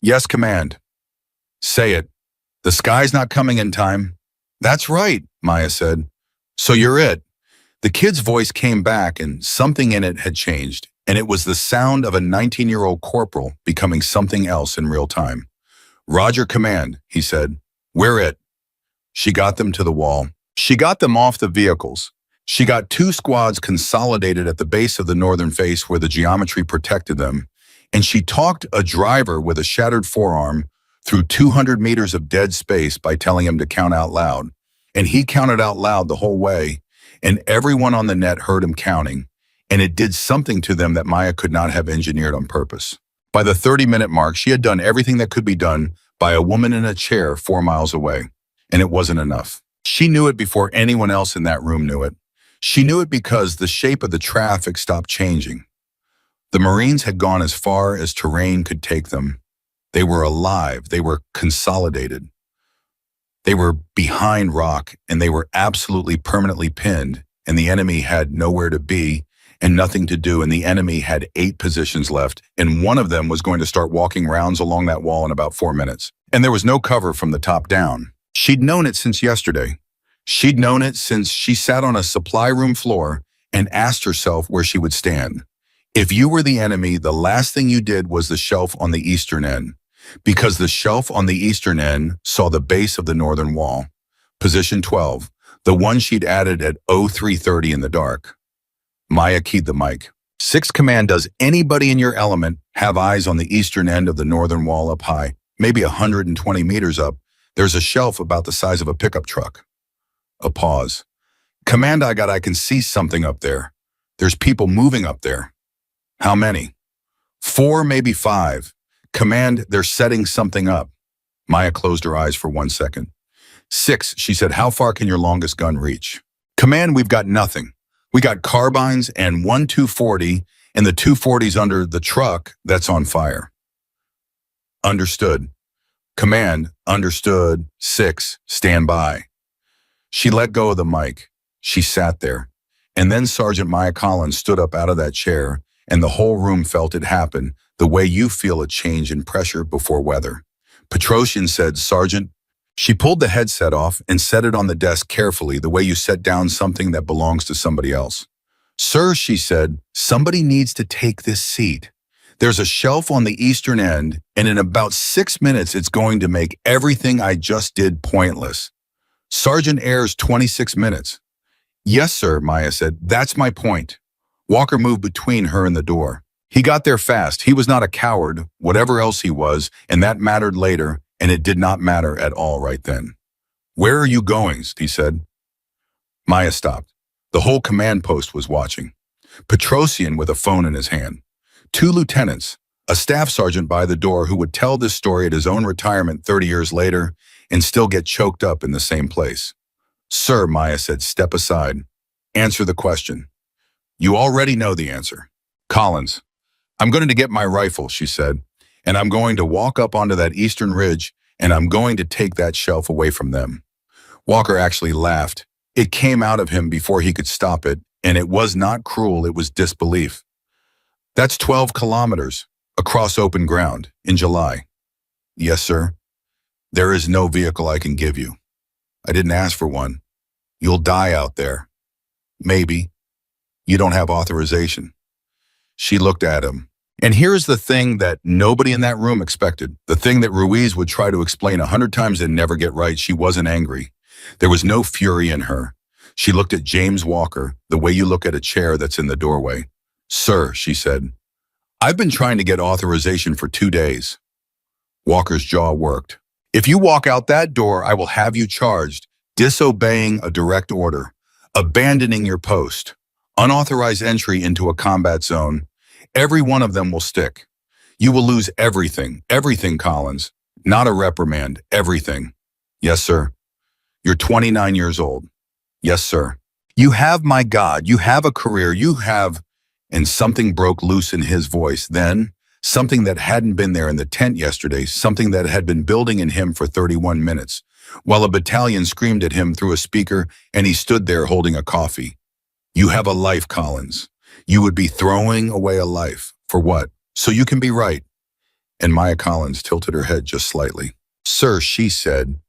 Yes, command. Say it. The sky's not coming in time. That's right, Maya said. So you're it. The kid's voice came back and something in it had changed, and it was the sound of a 19-year-old corporal becoming something else in real time. Roger, command, he said. We're it. She got them to the wall. She got them off the vehicles. She got 2 squads consolidated at the base of the northern face where the geometry protected them, and she talked a driver with a shattered forearm through 200 meters of dead space by telling him to count out loud. And he counted out loud the whole way, and everyone on the net heard him counting, and it did something to them that Maya could not have engineered on purpose. By the 30-minute mark, she had done everything that could be done by a woman in a chair 4 miles away, and it wasn't enough. She knew it before anyone else in that room knew it. She knew it because the shape of the traffic stopped changing. The Marines had gone as far as terrain could take them. They were alive. They were consolidated. They were behind rock, and they were absolutely permanently pinned, and the enemy had nowhere to be and nothing to do, and the enemy had 8 positions left, and one of them was going to start walking rounds along that wall in about 4 minutes. And there was no cover from the top down. She'd known it since yesterday. She'd known it since she sat on a supply room floor and asked herself where she would stand. If you were the enemy, the last thing you did was the shelf on the eastern end, because the shelf on the eastern end saw the base of the northern wall, position 12, the one she'd added at 0330 in the dark. Maya keyed the mic. 6 command, does anybody in your element have eyes on the eastern end of the northern wall up high? maybe 120 meters up, there's a shelf about the size of a pickup truck. A pause. Command, I can see something up there. There's people moving up there. How many? 4, maybe 5. Command, they're setting something up. Maya closed her eyes for 1 second. 6, she said, how far can your longest gun reach? Command, we've got nothing. We got carbines and 1 240, and the 240's under the truck that's on fire. Understood. Command, understood. 6, stand by. She let go of the mic. She sat there. And then Sergeant Maya Collins stood up out of that chair, and the whole room felt it happen, the way you feel a change in pressure before weather. Petrosian said, Sergeant. She pulled the headset off and set it on the desk carefully, the way you set down something that belongs to somebody else. Sir, she said, somebody needs to take this seat. There's a shelf on the eastern end, and in about 6 minutes, it's going to make everything I just did pointless. Sergeant Ayres, 26 minutes. Yes, sir, Maya said. That's my point. Walker moved between her and the door. He got there fast. He was not a coward, whatever else he was, and that mattered later, and it did not matter at all right then. Where are you going? He said. Maya stopped. The whole command post was watching. Petrosian with a phone in his hand. 2 lieutenants, a staff sergeant by the door who would tell this story at his own retirement 30 years later and still get choked up in the same place. Sir, Maya said, step aside. Answer the question. You already know the answer. Collins. I'm going to get my rifle, she said, and I'm going to walk up onto that eastern ridge, and I'm going to take that shelf away from them. Walker actually laughed. It came out of him before he could stop it, and it was not cruel, it was disbelief. That's 12 kilometers across open ground in July. Yes, sir. There is no vehicle I can give you. I didn't ask for one. You'll die out there. Maybe. You don't have authorization. She looked at him. And here's the thing that nobody in that room expected. The thing that Ruiz would try to explain 100 times and never get right. She wasn't angry. There was no fury in her. She looked at James Walker the way you look at a chair that's in the doorway. Sir, she said, I've been trying to get authorization for 2 days. Walker's jaw worked. If you walk out that door, I will have you charged, disobeying a direct order, abandoning your post, unauthorized entry into a combat zone. Every one of them will stick. You will lose everything, Collins. Not a reprimand, everything. Yes, sir. You're 29 years old. Yes, sir. You have, my God, you have a career, you have... And something broke loose in his voice then, something that hadn't been there in the tent yesterday, something that had been building in him for 31 minutes, while a battalion screamed at him through a speaker and he stood there holding a coffee. You have a life, Collins. You would be throwing away a life. For what? So you can be right. And Maya Collins tilted her head just slightly. Sir, she said,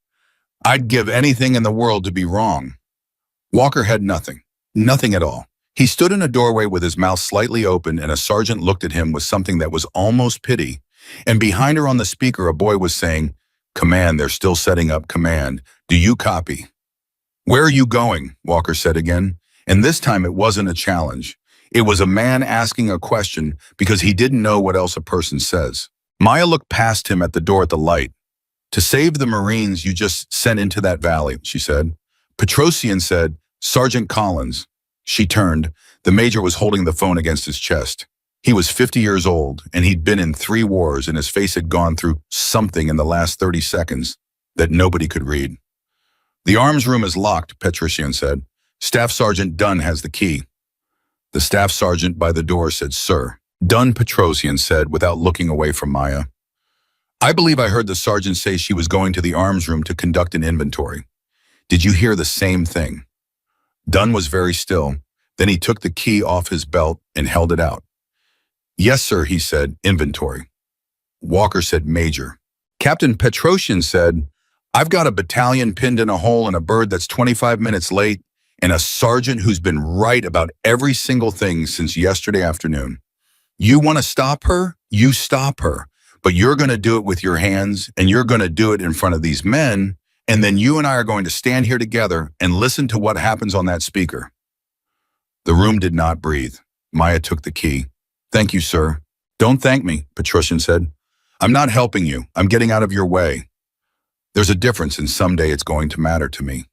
I'd give anything in the world to be wrong. Walker had nothing at all. He stood in a doorway with his mouth slightly open, and a sergeant looked at him with something that was almost pity. And behind her on the speaker, a boy was saying, Command, they're still setting up. Command, do you copy? Where are you going? Walker said again. And this time it wasn't a challenge. It was a man asking a question because he didn't know what else a person says. Maya looked past him at the door at the light. To save the Marines you just sent into that valley, she said. Petrosian said, Sergeant Collins. She turned. The major was holding the phone against his chest. He was 50 years old, and he'd been in 3 wars, and his face had gone through something in the last 30 seconds that nobody could read. The arms room is locked, Petrosian said. Staff Sergeant Dunn has the key. The staff sergeant by the door said, Sir. Dunn, Petrosian said, without looking away from Maya. I believe I heard the sergeant say she was going to the arms room to conduct an inventory. Did you hear the same thing? Dunn was very still. Then he took the key off his belt and held it out. Yes, sir, he said, inventory. Walker said, Major. Captain Petrosian said, I've got a battalion pinned in a hole and a bird that's 25 minutes late and a sergeant who's been right about every single thing since yesterday afternoon. You want to stop her? You stop her. But you're going to do it with your hands, and you're going to do it in front of these men, and then you and I are going to stand here together and listen to what happens on that speaker. The room did not breathe. Maya took the key. Thank you, sir. Don't thank me, Petrosian said. I'm not helping you. I'm getting out of your way. There's a difference, and someday it's going to matter to me.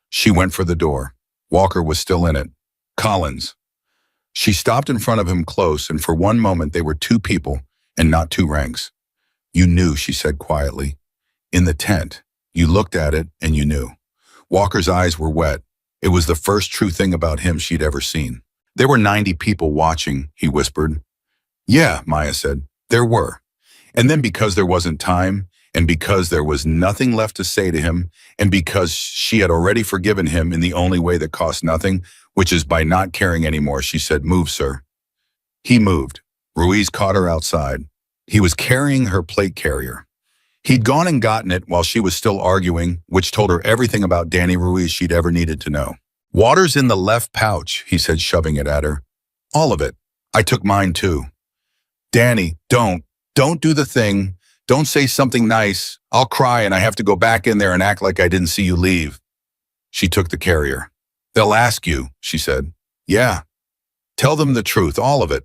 She went for the door. Walker was still in it. Collins. She stopped in front of him close, and for one moment they were two people and not two ranks. You knew, she said quietly. In the tent. You looked at it and you knew. Walker's eyes were wet. It was the first true thing about him she'd ever seen. There were 90 people watching, he whispered. Yeah, Maya said. There were. And then because there wasn't time, and because there was nothing left to say to him, and because she had already forgiven him in the only way that cost nothing, which is by not caring anymore, she said, "Move, sir." He moved. Ruiz caught her outside. He was carrying her plate carrier. He'd gone and gotten it while she was still arguing, which told her everything about Danny Ruiz she'd ever needed to know. Water's in the left pouch, he said, shoving it at her. All of it. I took mine too. Danny, don't do the thing. Don't say something nice. I'll cry and I have to go back in there and act like I didn't see you leave. She took the carrier. They'll ask you, she said. Yeah. Tell them the truth, all of it.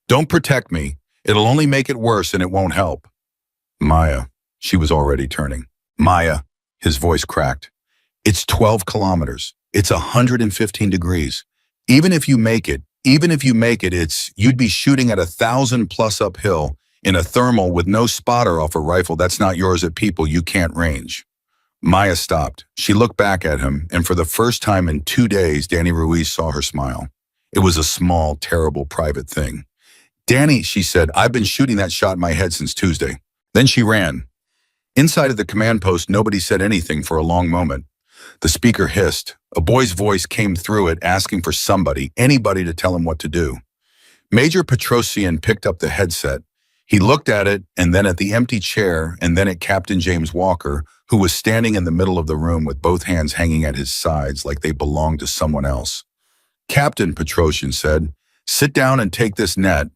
Don't protect me. It'll only make it worse and it won't help. Maya. She was already turning. Maya, his voice cracked. It's 12 kilometers. It's 115 degrees. Even if you make it, you'd be shooting at 1,000 plus uphill in a thermal with no spotter off a rifle that's not yours at people you can't range. Maya stopped. She looked back at him, and for the first time in 2 days, Danny Ruiz saw her smile. It was a small, terrible, private thing. Danny, she said, I've been shooting that shot in my head since Tuesday. Then she ran. Inside of the command post, nobody said anything for a long moment. The speaker hissed. A boy's voice came through it, asking for somebody, anybody to tell him what to do. Major Petrosian picked up the headset. He looked at it, and then at the empty chair, and then at Captain James Walker, who was standing in the middle of the room with both hands hanging at his sides like they belonged to someone else. Captain, Petrosian said, sit down and take this net.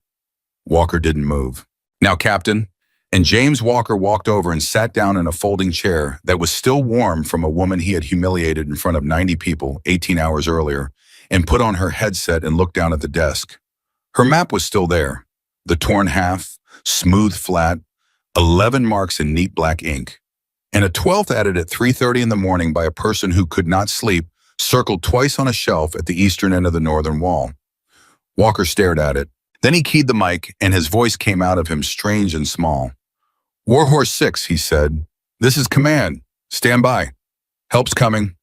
Walker didn't move. Now, Captain. And James Walker walked over and sat down in a folding chair that was still warm from a woman he had humiliated in front of 90 people 18 hours earlier, and put on her headset and looked down at the desk. Her map was still there. The torn half, smooth flat, 11 marks in neat black ink. And a 12th added at 3:30 in the morning by a person who could not sleep, circled twice on a shelf at the eastern end of the northern wall. Walker stared at it. Then he keyed the mic, and his voice came out of him strange and small. Warhorse 6, he said. This is command. Stand by. Help's coming.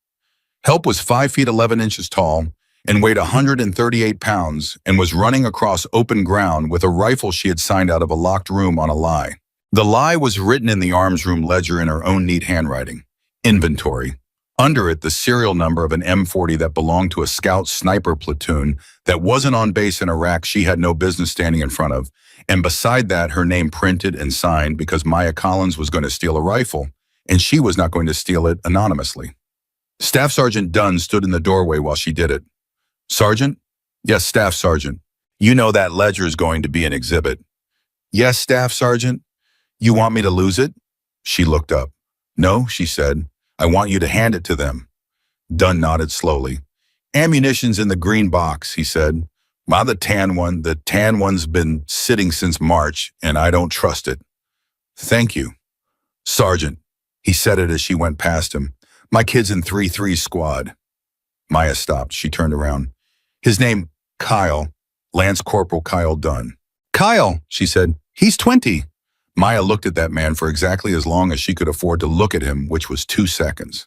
Help was 5 feet 11 inches tall and weighed 138 pounds and was running across open ground with a rifle she had signed out of a locked room on a lie. The lie was written in the arms room ledger in her own neat handwriting. Inventory. Under it, the serial number of an M40 that belonged to a scout sniper platoon that wasn't on base in Iraq she had no business standing in front of. And beside that, her name printed and signed because Maya Collins was going to steal a rifle, and she was not going to steal it anonymously. Staff Sergeant Dunn stood in the doorway while she did it. Sergeant? Yes, Staff Sergeant. You know that ledger is going to be an exhibit. Yes, Staff Sergeant. You want me to lose it? She looked up. No, she said. I want you to hand it to them. Dunn nodded slowly. Ammunition's in the green box, he said. Well, the tan one's been sitting since March, and I don't trust it. Thank you. Sergeant, he said it as she went past him. My kid's in 3-3 squad. Maya stopped. She turned around. His name, Kyle, Lance Corporal Kyle Dunn. Kyle, she said. He's 20. Maya looked at that man for exactly as long as she could afford to look at him, which was 2 seconds.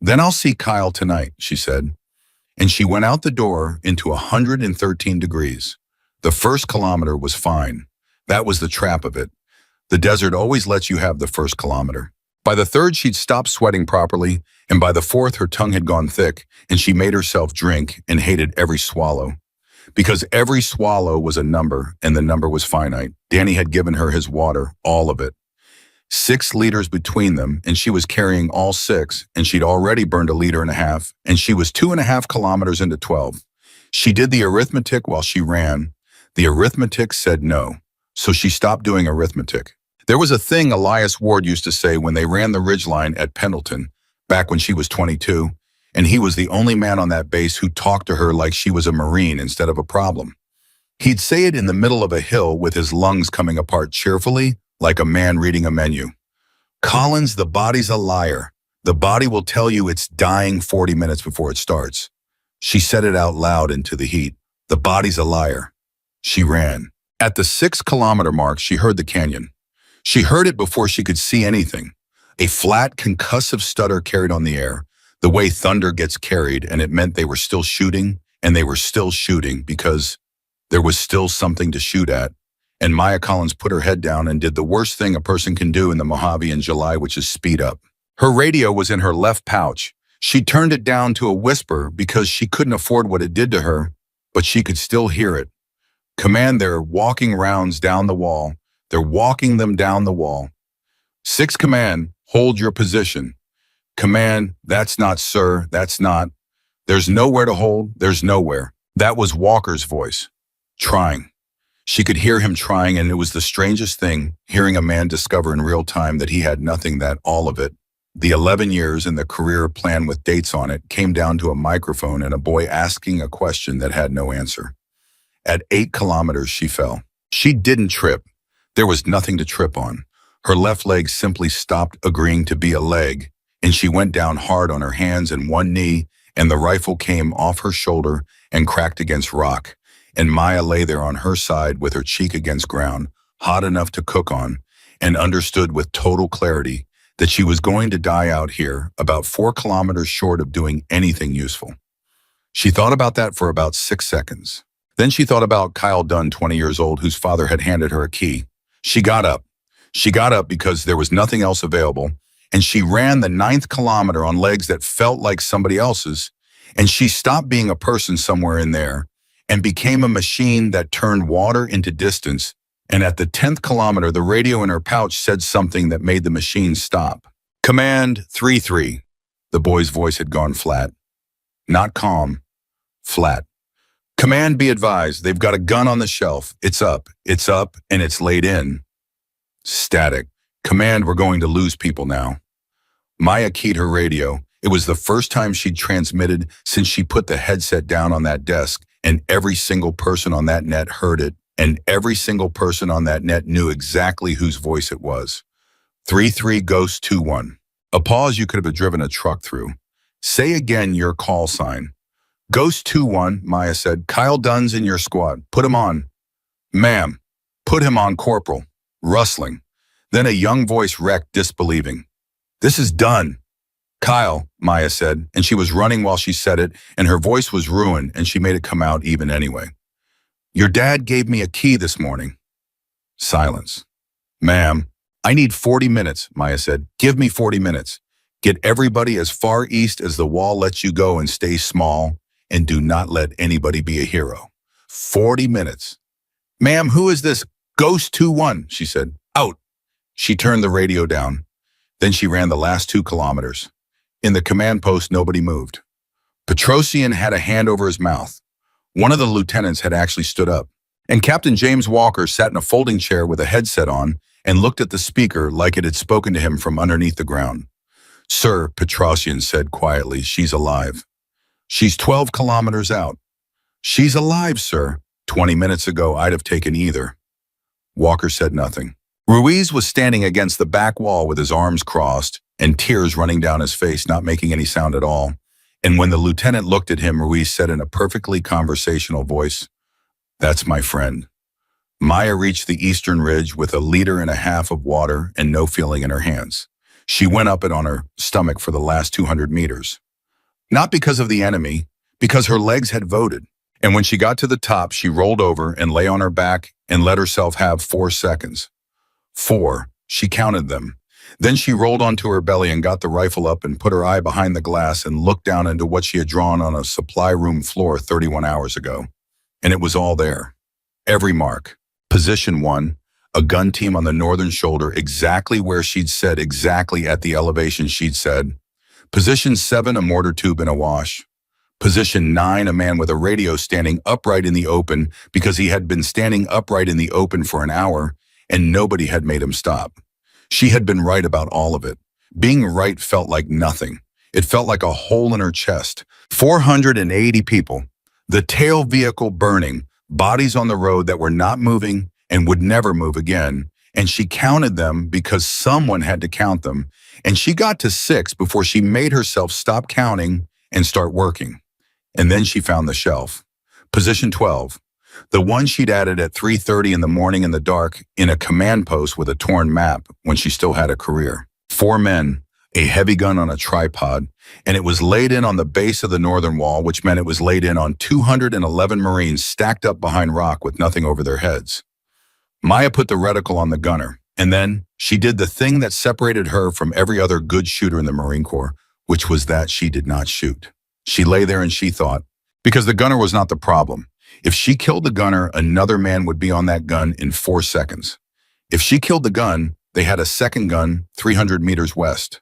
Then I'll see Kyle tonight, she said. And she went out the door into 113 degrees. The first kilometer was fine. That was the trap of it. The desert always lets you have the first kilometer. By the third, she'd stopped sweating properly, and by the fourth, her tongue had gone thick, and she made herself drink and hated every swallow. Because every swallow was a number, and the number was finite. Danny had given her his water, all of it. 6 liters between them, and she was carrying all 6, and she'd already burned 1.5 liters, and she was 2.5 kilometers into 12. She did the arithmetic while she ran. The arithmetic said no, so she stopped doing arithmetic. There was a thing Elias Ward used to say when they ran the ridgeline at Pendleton, back when she was 22, and he was the only man on that base who talked to her like she was a Marine instead of a problem. He'd say it in the middle of a hill with his lungs coming apart cheerfully, like a man reading a menu. Collins, the body's a liar. The body will tell you it's dying 40 minutes before it starts. She said it out loud into the heat. The body's a liar. She ran. At the 6-kilometer mark, she heard the canyon. She heard it before she could see anything. A flat, concussive stutter carried on the air, the way thunder gets carried, and it meant they were still shooting, and they were still shooting because there was still something to shoot at. And Maya Collins put her head down and did the worst thing a person can do in the Mojave in July, which is speed up. Her radio was in her left pouch. She turned it down to a whisper because she couldn't afford what it did to her, but she could still hear it. Command, they're walking rounds down the wall. They're walking them down the wall. 6 command, hold your position. Command, that's not, sir, that's not. There's nowhere to hold, there's nowhere. That was Walker's voice. Trying. She could hear him trying, and it was the strangest thing, hearing a man discover in real time that he had nothing, that all of it, the 11 years and the career plan with dates on it, came down to a microphone and a boy asking a question that had no answer. At 8 kilometers, she fell. She didn't trip. There was nothing to trip on. Her left leg simply stopped agreeing to be a leg, and she went down hard on her hands and one knee, and the rifle came off her shoulder and cracked against rock. And Maya lay there on her side with her cheek against ground, hot enough to cook on, and understood with total clarity that she was going to die out here, about 4 kilometers short of doing anything useful. She thought about that for about 6 seconds. Then she thought about Kyle Dunn, 20 years old, whose father had handed her a key. She got up. She got up because there was nothing else available, and she ran the 9th kilometer on legs that felt like somebody else's, and she stopped being a person somewhere in there and became a machine that turned water into distance. And at the 10th kilometer, the radio in her pouch said something that made the machine stop. Command 3-3. The boy's voice had gone flat. Not calm, flat. Command, be advised, they've got a gun on the shelf. It's up, and it's laid in. Static. Command, we're going to lose people now. Maya keyed her radio. It was the first time she'd transmitted since she put the headset down on that desk, and every single person on that net heard it, and every single person on that net knew exactly whose voice it was. 3-3 Ghost 2-1. A pause you could have driven a truck through. Say again your call sign. Ghost 2-1, Maya said. Kyle Dunn's in your squad. Put him on. Ma'am. Put him on, Corporal. Rustling. Then a young voice wrecked, disbelieving. This is Dunn. Kyle, Maya said, and she was running while she said it, and her voice was ruined, and she made it come out even anyway. Your dad gave me a key this morning. Silence. Ma'am, I need 40 minutes, Maya said. Give me 40 minutes. Get everybody as far east as the wall lets you go and stay small, and do not let anybody be a hero. 40 minutes. Ma'am, who is this? Ghost 2-1, she said. Out. She turned the radio down. Then she ran the last 2 kilometers. In the command post, nobody moved. Petrosian had a hand over his mouth. One of the lieutenants had actually stood up. And Captain James Walker sat in a folding chair with a headset on and looked at the speaker like it had spoken to him from underneath the ground. Sir, Petrosian said quietly, she's alive. She's 12 kilometers out. She's alive, sir. 20 minutes ago, I'd have taken either. Walker said nothing. Ruiz was standing against the back wall with his arms crossed and tears running down his face, not making any sound at all. And when the lieutenant looked at him, Ruiz said in a perfectly conversational voice, That's my friend. Maya reached the eastern ridge with 1.5 liters of water and no feeling in her hands. She went up it on her stomach for the last 200 meters. Not because of the enemy, because her legs had voted. And when she got to the top, she rolled over and lay on her back and let herself have 4 seconds. 4. She counted them. Then she rolled onto her belly and got the rifle up and put her eye behind the glass and looked down into what she had drawn on a supply room floor 31 hours ago. And it was all there. Every mark. Position 1, a gun team on the northern shoulder, exactly where she'd said, exactly at the elevation she'd said. Position 7, a mortar tube in a wash. Position 9, a man with a radio standing upright in the open because he had been standing upright in the open for an hour and nobody had made him stop. She had been right about all of it. Being right felt like nothing. It felt like a hole in her chest. 480 people. The tail vehicle burning, bodies on the road that were not moving and would never move again, and she counted them because someone had to count them, and she got to 6 before she made herself stop counting and start working. And then she found the shelf. Position 12, the one she'd added at 3:30 in the morning in the dark in a command post with a torn map when she still had a career. 4 men, a heavy gun on a tripod, and it was laid in on the base of the northern wall, which meant it was laid in on 211 Marines stacked up behind rock with nothing over their heads. Maya put the reticle on the gunner, and then she did the thing that separated her from every other good shooter in the Marine Corps, which was that she did not shoot. She lay there and she thought, because the gunner was not the problem. If she killed the gunner, another man would be on that gun in 4 seconds. If she killed the gun, they had a second gun 300 meters west.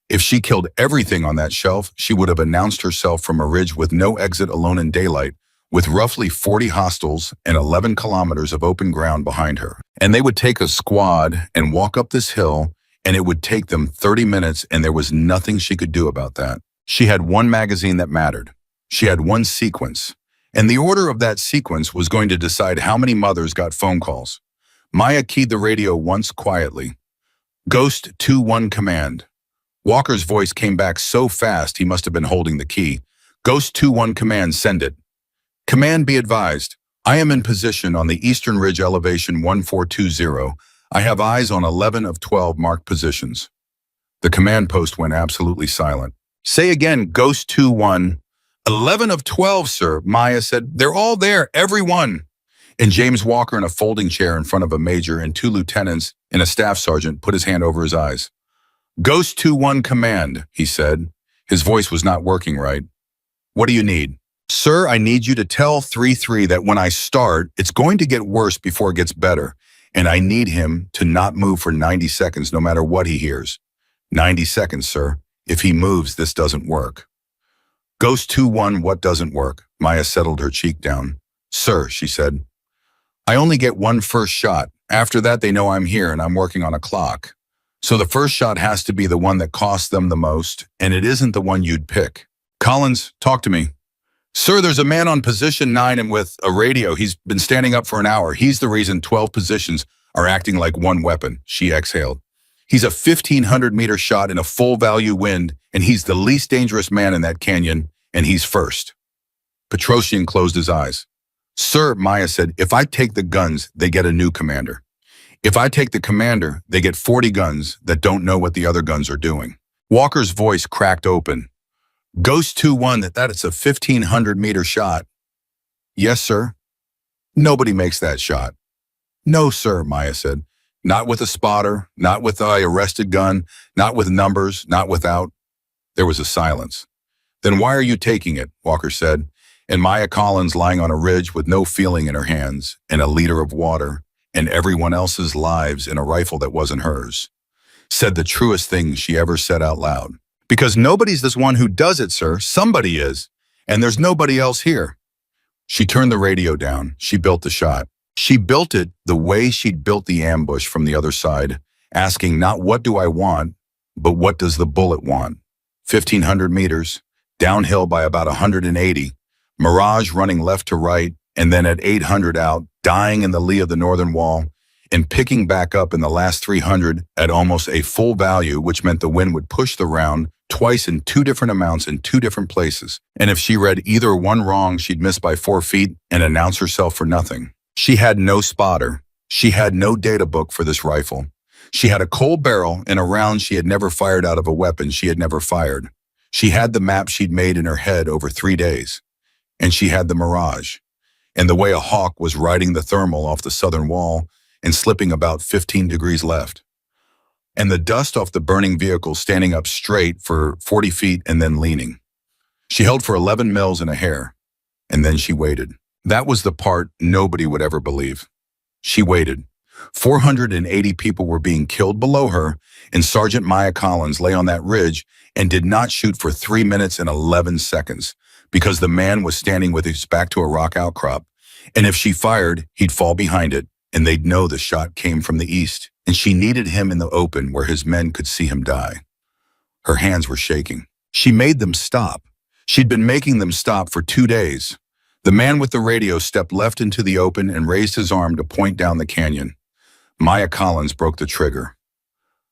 If she killed everything on that shelf, she would have announced herself from a ridge with no exit alone in daylight, with roughly 40 hostiles and 11 kilometers of open ground behind her. And they would take a squad and walk up this hill, and it would take them 30 minutes, and there was nothing she could do about that. She had one magazine that mattered. She had one sequence. And the order of that sequence was going to decide how many mothers got phone calls. Maya keyed the radio once quietly. Ghost 2-1 command. Walker's voice came back so fast he must have been holding the key. Ghost 2-1 command, send it. Command, be advised. I am in position on the Eastern Ridge elevation 1420. I have eyes on 11 of 12 marked positions. The command post went absolutely silent. Say again, Ghost 2-1. 11 of 12, sir, Maya said. They're all there, every one. And James Walker, in a folding chair in front of a major and 2 lieutenants and a staff sergeant, put his hand over his eyes. Ghost 2-1 command, he said. His voice was not working right. What do you need? Sir, I need you to tell 3-3 that when I start, it's going to get worse before it gets better, and I need him to not move for 90 seconds no matter what he hears. 90 seconds, sir. If he moves, this doesn't work. Ghost 2-1, what doesn't work? Maya settled her cheek down. Sir, she said, I only get one first shot. After that, they know I'm here and I'm working on a clock. So the first shot has to be the one that costs them the most, and it isn't the one you'd pick. Collins, talk to me. Sir, there's a man on position 9 and with a radio. He's been standing up for an hour. He's the reason 12 positions are acting like one weapon, she exhaled. He's a 1,500-meter shot in a full-value wind, and he's the least dangerous man in that canyon, and he's first. Petrosian closed his eyes. Sir, Maya said, if I take the guns, they get a new commander. If I take the commander, they get 40 guns that don't know what the other guns are doing. Walker's voice cracked open. Ghost 2-1, that it's a 1,500-meter shot. Yes, sir. Nobody makes that shot. No, sir, Maya said. Not with a spotter, not with the arrested gun, not with numbers, not without. There was a silence. Then why are you taking it? Walker said. And Maya Collins, lying on a ridge with no feeling in her hands and a liter of water and everyone else's lives in a rifle that wasn't hers, said the truest thing she ever said out loud. Because nobody's this one who does it, sir. Somebody is. And there's nobody else here. She turned the radio down. She built the shot. She built it the way she'd built the ambush from the other side, asking not what do I want, but what does the bullet want? 1,500 meters, downhill by about 180, Mirage running left to right, and then at 800 out, dying in the lee of the northern wall, and picking back up in the last 300 at almost a full value, which meant the wind would push the round twice in 2 different amounts in 2 different places. And if she read either one wrong, she'd miss by 4 feet and announce herself for nothing. She had no spotter. She had no data book for this rifle. She had a cold barrel and a round she had never fired out of a weapon she had never fired. She had the map she'd made in her head over 3 days. And she had the Mirage, and the way a hawk was riding the thermal off the southern wall and slipping about 15 degrees left. And the dust off the burning vehicle standing up straight for 40 feet and then leaning. She held for 11 mils and a hair, and then she waited. That was the part nobody would ever believe. She waited. 480 people were being killed below her, and Sergeant Maya Collins lay on that ridge and did not shoot for 3 minutes and 11 seconds because the man was standing with his back to a rock outcrop, and if she fired, he'd fall behind it, and they'd know the shot came from the east, and she needed him in the open where his men could see him die. Her hands were shaking. She made them stop. She'd been making them stop for 2 days. The man with the radio stepped left into the open and raised his arm to point down the canyon. Maya Collins broke the trigger.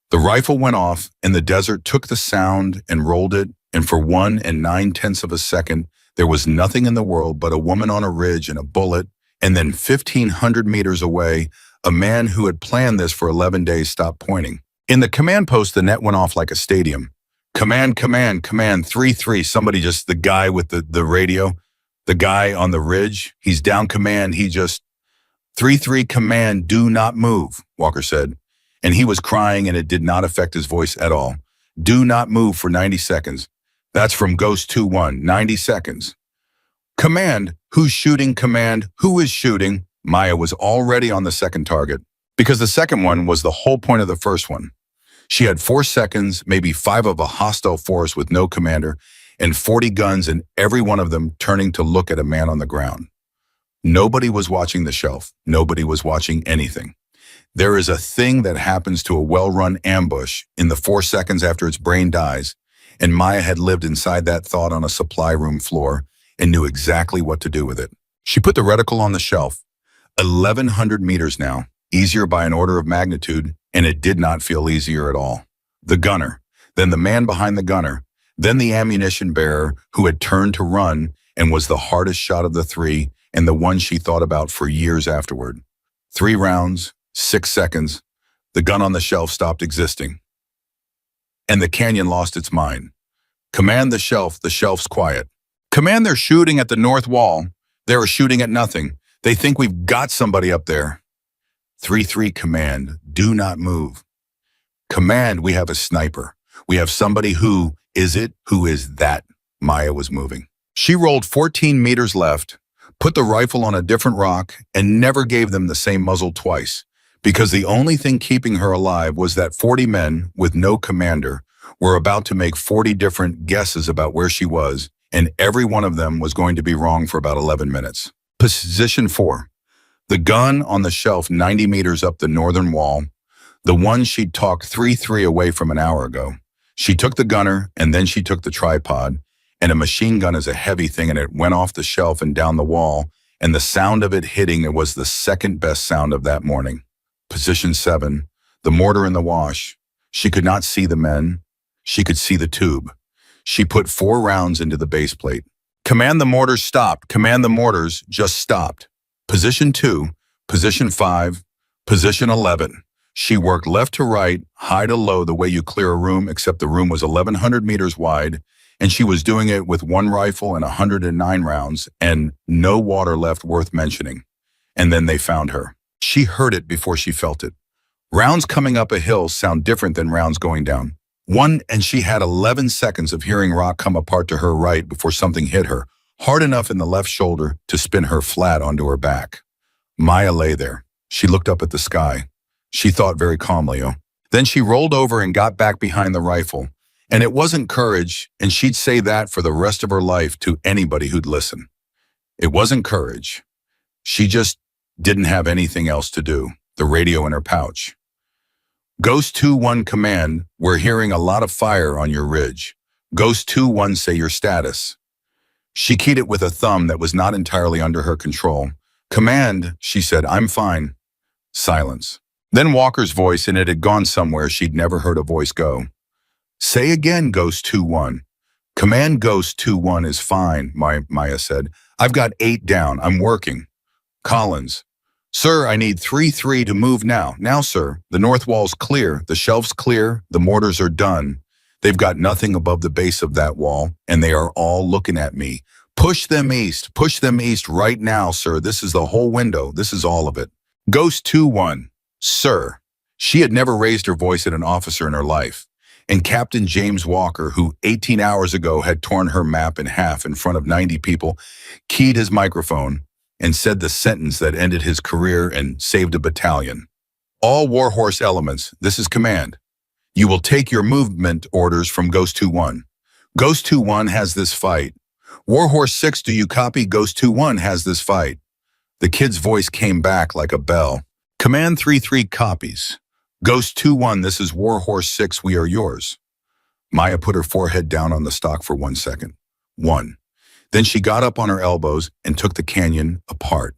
The rifle went off, and the desert took the sound and rolled it, and for 1 9/10 of a second, there was nothing in the world but a woman on a ridge and a bullet, and then 1,500 meters away, a man who had planned this for 11 days stopped pointing. In the command post, the net went off like a stadium. Command, command, command, 3-3. Somebody just, the guy with the radio, the guy on the ridge, he's down command. He just, 3-3 command, do not move, Walker said. And he was crying, and it did not affect his voice at all. Do not move for 90 seconds. That's from Ghost 2-1, 90 seconds. Command, who's shooting? Command, who is shooting? Maya was already on the second target, because the second one was the whole point of the first one. She had 4 seconds, maybe 5 of a hostile force with no commander, and 40 guns, and every one of them turning to look at a man on the ground. Nobody was watching the shelf. Nobody was watching anything. There is a thing that happens to a well-run ambush in the 4 seconds after its brain dies, and Maya had lived inside that thought on a supply room floor and knew exactly what to do with it. She put the reticle on the shelf. 1,100 meters now, easier by an order of magnitude, and it did not feel easier at all. The gunner, then the man behind the gunner, then the ammunition bearer who had turned to run and was the hardest shot of the 3 and the one she thought about for years afterward. 3 rounds, 6 seconds, the gun on the shelf stopped existing. And the canyon lost its mind. Command the shelf's quiet. Command, they're shooting at the north wall. They are shooting at nothing. They think we've got somebody up there. 3-3 command, do not move. Command, we have a sniper. We have somebody who is it? Who is that? Maya was moving. She rolled 14 meters left, put the rifle on a different rock, and never gave them the same muzzle twice, because the only thing keeping her alive was that 40 men with no commander were about to make 40 different guesses about where she was, and every one of them was going to be wrong for about 11 minutes. Position 4. The gun on the shelf 90 meters up the northern wall, the one she'd talked 3-3 away from an hour ago. She took the gunner, and then she took the tripod, and a machine gun is a heavy thing, and it went off the shelf and down the wall, and the sound of it hitting it was the second best sound of that morning. Position 7, the mortar in the wash. She could not see the men. She could see the tube. She put 4 rounds into the base plate. Command, the mortars stopped. Command, the mortars just stopped. Position 2, position 5, position 11. She worked left to right, high to low, the way you clear a room, except the room was 1,100 meters wide, and she was doing it with 1 rifle and 109 rounds, and no water left worth mentioning. And then they found her. She heard it before she felt it. Rounds coming up a hill sound different than rounds going down. And she had 11 seconds of hearing rock come apart to her right before something hit her, hard enough in the left shoulder to spin her flat onto her back. Maya lay there. She looked up at the sky. She thought very calmly, oh. Then she rolled over and got back behind the rifle. And it wasn't courage, and she'd say that for the rest of her life to anybody who'd listen. It wasn't courage. She just didn't have anything else to do, the radio in her pouch. Ghost 2-1 command, we're hearing a lot of fire on your ridge. Ghost 2-1 say your status. She keyed it with a thumb that was not entirely under her control. Command, she said, I'm fine. Silence. Then Walker's voice, and it had gone somewhere she'd never heard a voice go. Say again, Ghost 2-1. Command, Ghost 2-1 is fine, Maya said. I've got 8 down. I'm working. Collins. Sir, I need 3-3 to move now. Now, sir, the north wall's clear. The shelf's clear. The mortars are done. They've got nothing above the base of that wall, and they are all looking at me. Push them east right now, sir. This is the whole window. This is all of it. Ghost 2-1. Sir. She had never raised her voice at an officer in her life. And Captain James Walker, who 18 hours ago had torn her map in half in front of 90 people, keyed his microphone and said the sentence that ended his career and saved a battalion. All Warhorse elements, this is command. You will take your movement orders from Ghost 2-1. Ghost 2-1 has this fight. Warhorse 6, do you copy? Ghost 2-1 has this fight. The kid's voice came back like a bell. Command 3-3 copies. Ghost 2-1, this is Warhorse 6, we are yours. Maya put her forehead down on the stock for 1 second. 1. Then she got up on her elbows and took the canyon apart.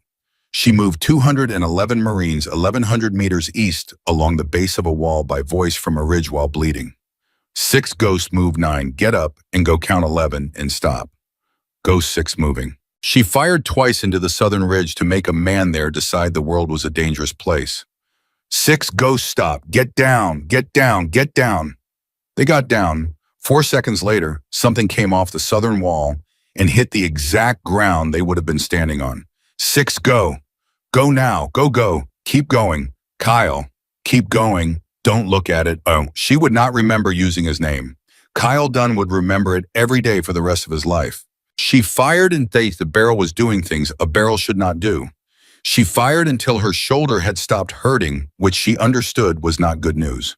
She moved 211 Marines 1,100 meters east along the base of a wall by voice from a ridge while bleeding. 6 Ghost move 9, get up and go count 11 and stop. Ghost 6 moving. She fired twice into the southern ridge to make a man there decide the world was a dangerous place. 6 Ghost stop, get down, get down, get down. They got down. 4 seconds later, something came off the southern wall and hit the exact ground they would have been standing on. 6 go. Go now, go, keep going. Kyle, keep going. Don't look at it. Oh, she would not remember using his name. Kyle Dunn would remember it every day for the rest of his life. She fired in faith the barrel was doing things a barrel should not do. She fired until her shoulder had stopped hurting, which she understood was not good news.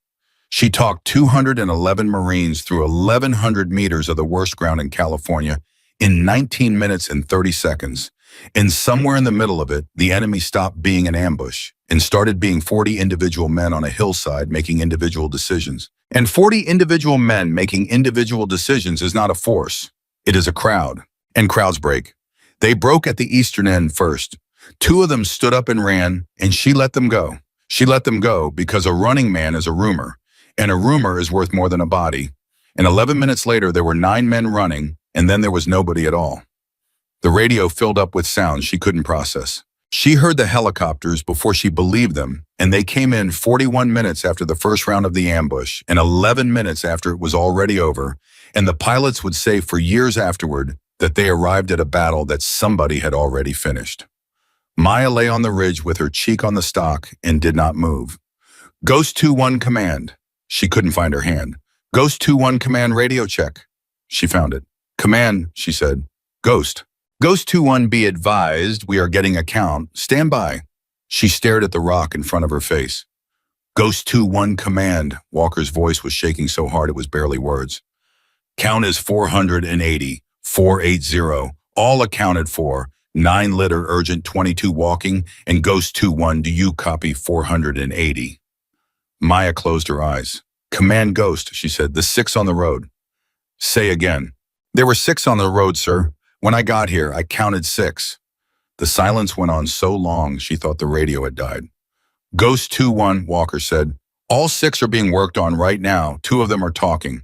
She talked 211 Marines through 1,100 meters of the worst ground in California in 19 minutes and 30 seconds. And somewhere in the middle of it, the enemy stopped being an ambush and started being 40 individual men on a hillside making individual decisions. And 40 individual men making individual decisions is not a force. It is a crowd. And crowds break. They broke at the eastern end first. 2 of them stood up and ran, and she let them go. She let them go because a running man is a rumor, and a rumor is worth more than a body. And 11 minutes later, there were 9 men running, and then there was nobody at all. The radio filled up with sounds she couldn't process. She heard the helicopters before she believed them, and they came in 41 minutes after the first round of the ambush and 11 minutes after it was already over, and the pilots would say for years afterward that they arrived at a battle that somebody had already finished. Maya lay on the ridge with her cheek on the stock and did not move. Ghost 2-1 command. She couldn't find her hand. Ghost 2-1 command radio check. She found it. Command, she said. Ghost. Ghost 2-1 be advised, we are getting a count. Stand by. She stared at the rock in front of her face. Ghost 2-1 command. Walker's voice was shaking so hard it was barely words. Count is 480. 480. All accounted for. 9 litter urgent 22 walking, and Ghost 2-1, do you copy 480? Maya closed her eyes. Command Ghost, she said, the 6 on the road. Say again. There were 6 on the road, sir. When I got here, I counted 6. The silence went on so long she thought the radio had died. Ghost 2-1, Walker said. All 6 are being worked on right now. 2 of them are talking.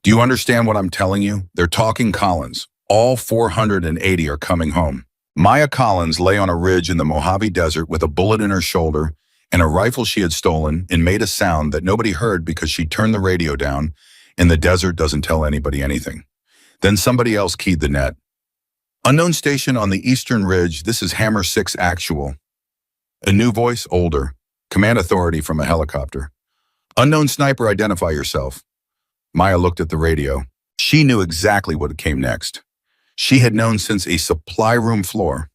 Do you understand what I'm telling you? They're talking Collins. All 480 are coming home. Maya Collins lay on a ridge in the Mojave Desert with a bullet in her shoulder and a rifle she had stolen and made a sound that nobody heard because she turned the radio down, and the desert doesn't tell anybody anything. Then somebody else keyed the net. Unknown station on the eastern ridge, this is Hammer 6 actual. A new voice, older. Command authority from a helicopter. Unknown sniper, identify yourself. Maya looked at the radio. She knew exactly what came next. She had known since a supply room floor.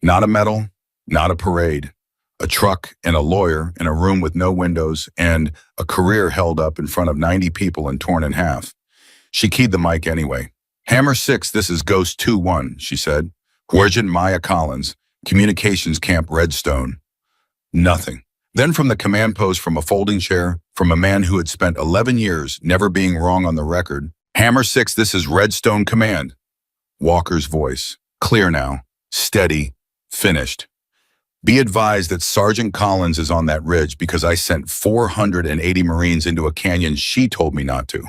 Not a medal, not a parade. A truck and a lawyer in a room with no windows and a career held up in front of 90 people and torn in half. She keyed the mic anyway. Hammer 6, this is Ghost 2-1, she said. Sergeant Maya Collins, Communications Camp Redstone. Nothing. Then from the command post, from a folding chair, from a man who had spent 11 years never being wrong on the record. Hammer 6, this is Redstone Command. Walker's voice. Clear now. Steady. Finished. Be advised that Sergeant Collins is on that ridge because I sent 480 Marines into a canyon she told me not to.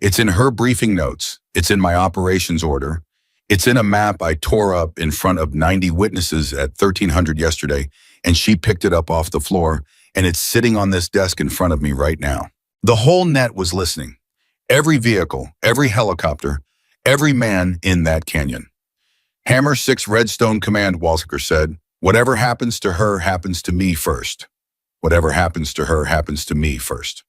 It's in her briefing notes. It's in my operations order. It's in a map I tore up in front of 90 witnesses at 1300 yesterday, and she picked it up off the floor, and it's sitting on this desk in front of me right now. The whole net was listening. Every vehicle, every helicopter, every man in that canyon. Hammer 6 Redstone Command, Walker said. Whatever happens to her happens to me first. Whatever happens to her happens to me first.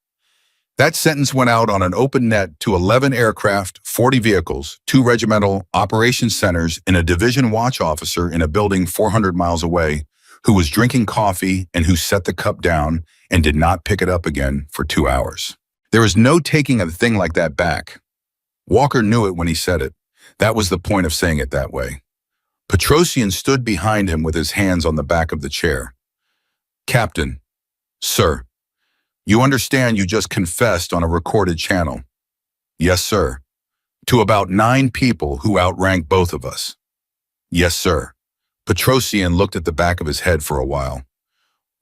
That sentence went out on an open net to 11 aircraft, 40 vehicles, 2 regimental operations centers, and a division watch officer in a building 400 miles away who was drinking coffee and who set the cup down and did not pick it up again for 2 hours. There is no taking a thing like that back. Walker knew it when he said it. That was the point of saying it that way. Petrosian stood behind him with his hands on the back of the chair. Captain, sir, you understand you just confessed on a recorded channel? Yes, sir. To about 9 people who outrank both of us? Yes, sir. Petrosian looked at the back of his head for a while.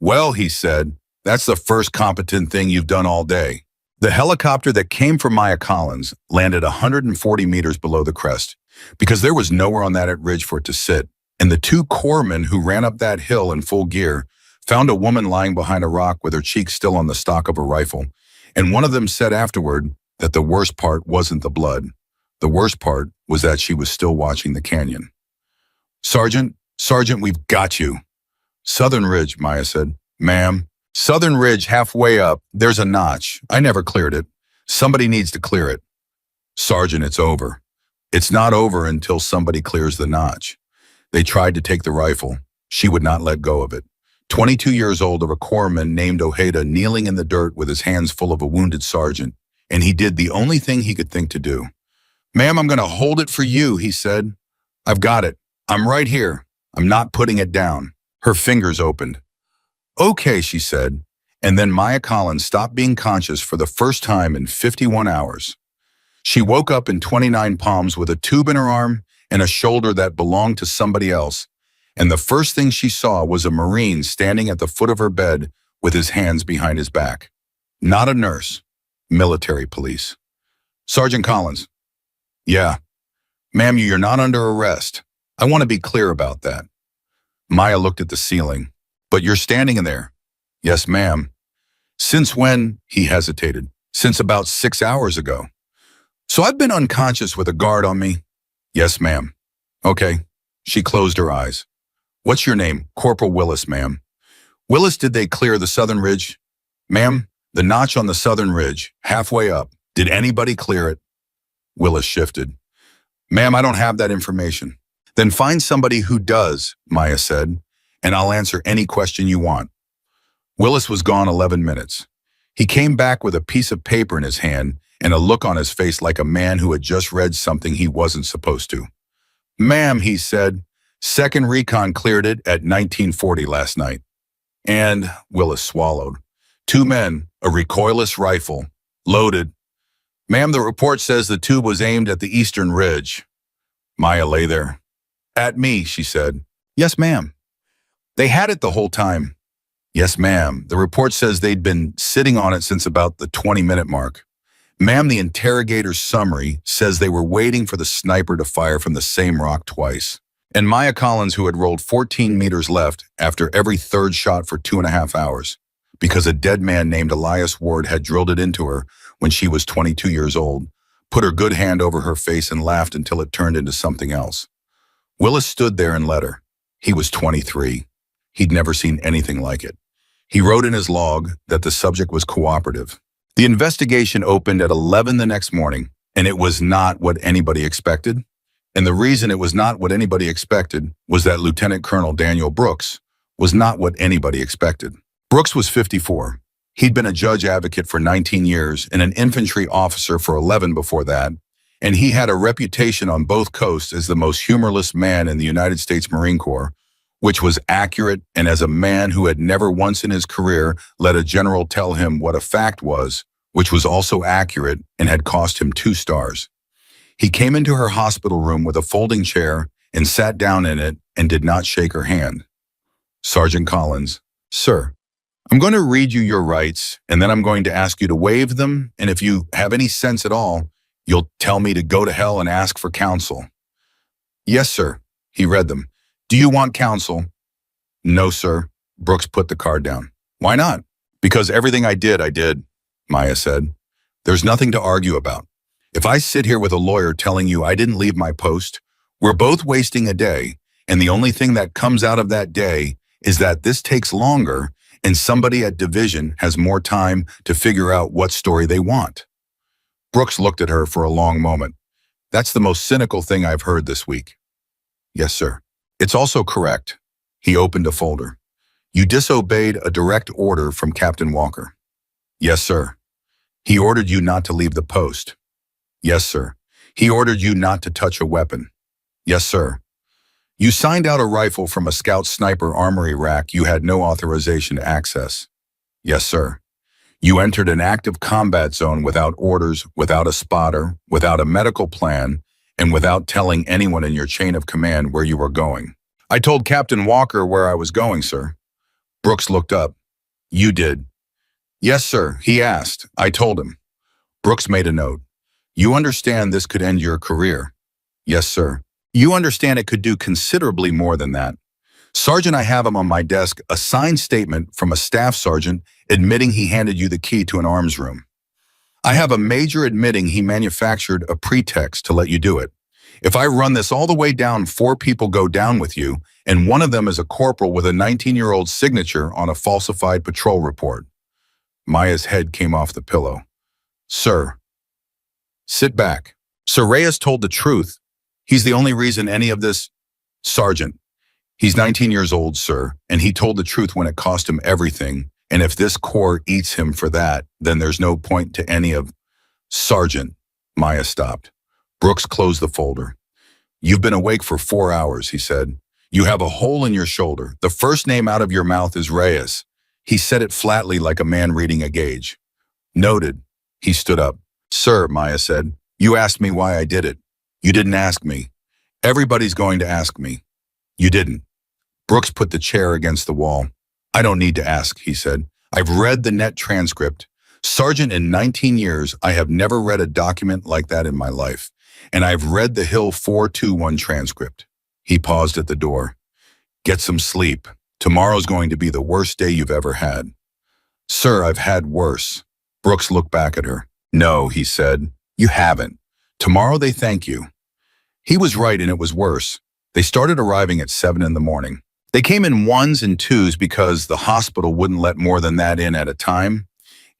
Well, he said, that's the first competent thing you've done all day. The helicopter that came from Maya Collins landed 140 meters below the crest, because there was nowhere on that ridge for it to sit, and the two corpsmen who ran up that hill in full gear found a woman lying behind a rock with her cheek still on the stock of a rifle, and one of them said afterward that the worst part wasn't the blood. The worst part was that she was still watching the canyon. Sergeant, we've got you. Southern Ridge, Maya said. Ma'am, Southern Ridge halfway up, there's a notch. I never cleared it. Somebody needs to clear it. Sergeant, it's over. It's not over until somebody clears the notch. They tried to take the rifle. She would not let go of it. 22 years old of a corpsman named Ojeda kneeling in the dirt with his hands full of a wounded sergeant, and he did the only thing he could think to do. Ma'am, I'm going to hold it for you, he said. I've got it. I'm right here. I'm not putting it down. Her fingers opened. Okay, she said, and then Maya Collins stopped being conscious for the first time in 51 hours. She woke up in 29 palms with a tube in her arm and a shoulder that belonged to somebody else, and the first thing she saw was a Marine standing at the foot of her bed with his hands behind his back. Not a nurse, military police. Sergeant Collins. Yeah. Ma'am, you're not under arrest. I want to be clear about that. Maya looked at the ceiling. But you're standing in there. Yes, ma'am. Since when? He hesitated. Since about 6 hours ago. So I've been unconscious with a guard on me? Yes, ma'am. Okay. She closed her eyes. What's your name? Corporal Willis, ma'am. Willis, did they clear the Southern Ridge? Ma'am, the notch on the Southern Ridge, halfway up. Did anybody clear it? Willis shifted. Ma'am, I don't have that information. Then find somebody who does, Maya said, and I'll answer any question you want. Willis was gone 11 minutes. He came back with a piece of paper in his hand and a look on his face like a man who had just read something he wasn't supposed to. Ma'am, he said, 2nd Recon cleared it at 1940 last night. And, Willis swallowed, 2 men, a recoilless rifle, loaded. Ma'am, the report says the tube was aimed at the Eastern Ridge. Maya lay there. At me, she said. Yes, ma'am. They had it the whole time. Yes, ma'am. The report says they'd been sitting on it since about the 20-minute mark. Ma'am, the interrogator's summary says they were waiting for the sniper to fire from the same rock twice. And Maya Collins, who had rolled 14 meters left after every third shot for 2.5 hours, because a dead man named Elias Ward had drilled it into her when she was 22 years old, put her good hand over her face and laughed until it turned into something else. Willis stood there and let her. He was 23. He'd never seen anything like it. He wrote in his log that the subject was cooperative. The investigation opened at 11 the next morning, and it was not what anybody expected. And the reason it was not what anybody expected was that Lieutenant Colonel Daniel Brooks was not what anybody expected. Brooks was 54. He'd been a judge advocate for 19 years and an infantry officer for 11 before that, and he had a reputation on both coasts as the most humorless man in the United States Marine Corps, which was accurate, and as a man who had never once in his career let a general tell him what a fact was, which was also accurate and had cost him 2 stars. He came into her hospital room with a folding chair and sat down in it and did not shake her hand. Sergeant Collins, sir, I'm going to read you your rights, and then I'm going to ask you to waive them, and if you have any sense at all, you'll tell me to go to hell and ask for counsel. Yes, sir. He read them. Do you want counsel? No, sir. Brooks put the card down. Why not? Because everything I did, Maya said. There's nothing to argue about. If I sit here with a lawyer telling you I didn't leave my post, we're both wasting a day, and the only thing that comes out of that day is that this takes longer and somebody at division has more time to figure out what story they want. Brooks looked at her for a long moment. That's the most cynical thing I've heard this week. Yes, sir. It's also correct. He opened a folder. You disobeyed a direct order from Captain Walker. Yes, sir. He ordered you not to leave the post. Yes, sir. He ordered you not to touch a weapon. Yes, sir. You signed out a rifle from a scout sniper armory rack you had no authorization to access. Yes, sir. You entered an active combat zone without orders, without a spotter, without a medical plan, and without telling anyone in your chain of command where you were going. I told Captain Walker where I was going, sir. Brooks looked up. You did. Yes, sir, he asked. I told him. Brooks made a note. You understand this could end your career? Yes, sir. You understand it could do considerably more than that. Sergeant, I have him on my desk, a signed statement from a staff sergeant admitting he handed you the key to an arms room. I have a major admitting he manufactured a pretext to let you do it. If I run this all the way down, 4 people go down with you, and one of them is a corporal with a 19-year-old signature on a falsified patrol report. Maya's head came off the pillow. Sir, sit back. Sir Reyes told the truth. He's the only reason any of this... Sergeant, he's 19 years old, sir, and he told the truth when it cost him everything, and if this corps eats him for that, then there's no point to any of... Sergeant, Maya stopped. Brooks closed the folder. You've been awake for 4 hours, he said. You have a hole in your shoulder. The first name out of your mouth is Reyes. He said it flatly like a man reading a gauge. Noted. He stood up. Sir, Maya said, you asked me why I did it. You didn't ask me. Everybody's going to ask me. You didn't. Brooks put the chair against the wall. I don't need to ask, he said. I've read the net transcript. Sergeant, in 19 years, I have never read a document like that in my life. And I've read the Hill 421 transcript. He paused at the door. Get some sleep. Tomorrow's going to be the worst day you've ever had. Sir, I've had worse. Brooks looked back at her. No, he said. You haven't. Tomorrow they thank you. He was right, and it was worse. They started arriving at 7 in the morning. They came in 1s and 2s because the hospital wouldn't let more than that in at a time.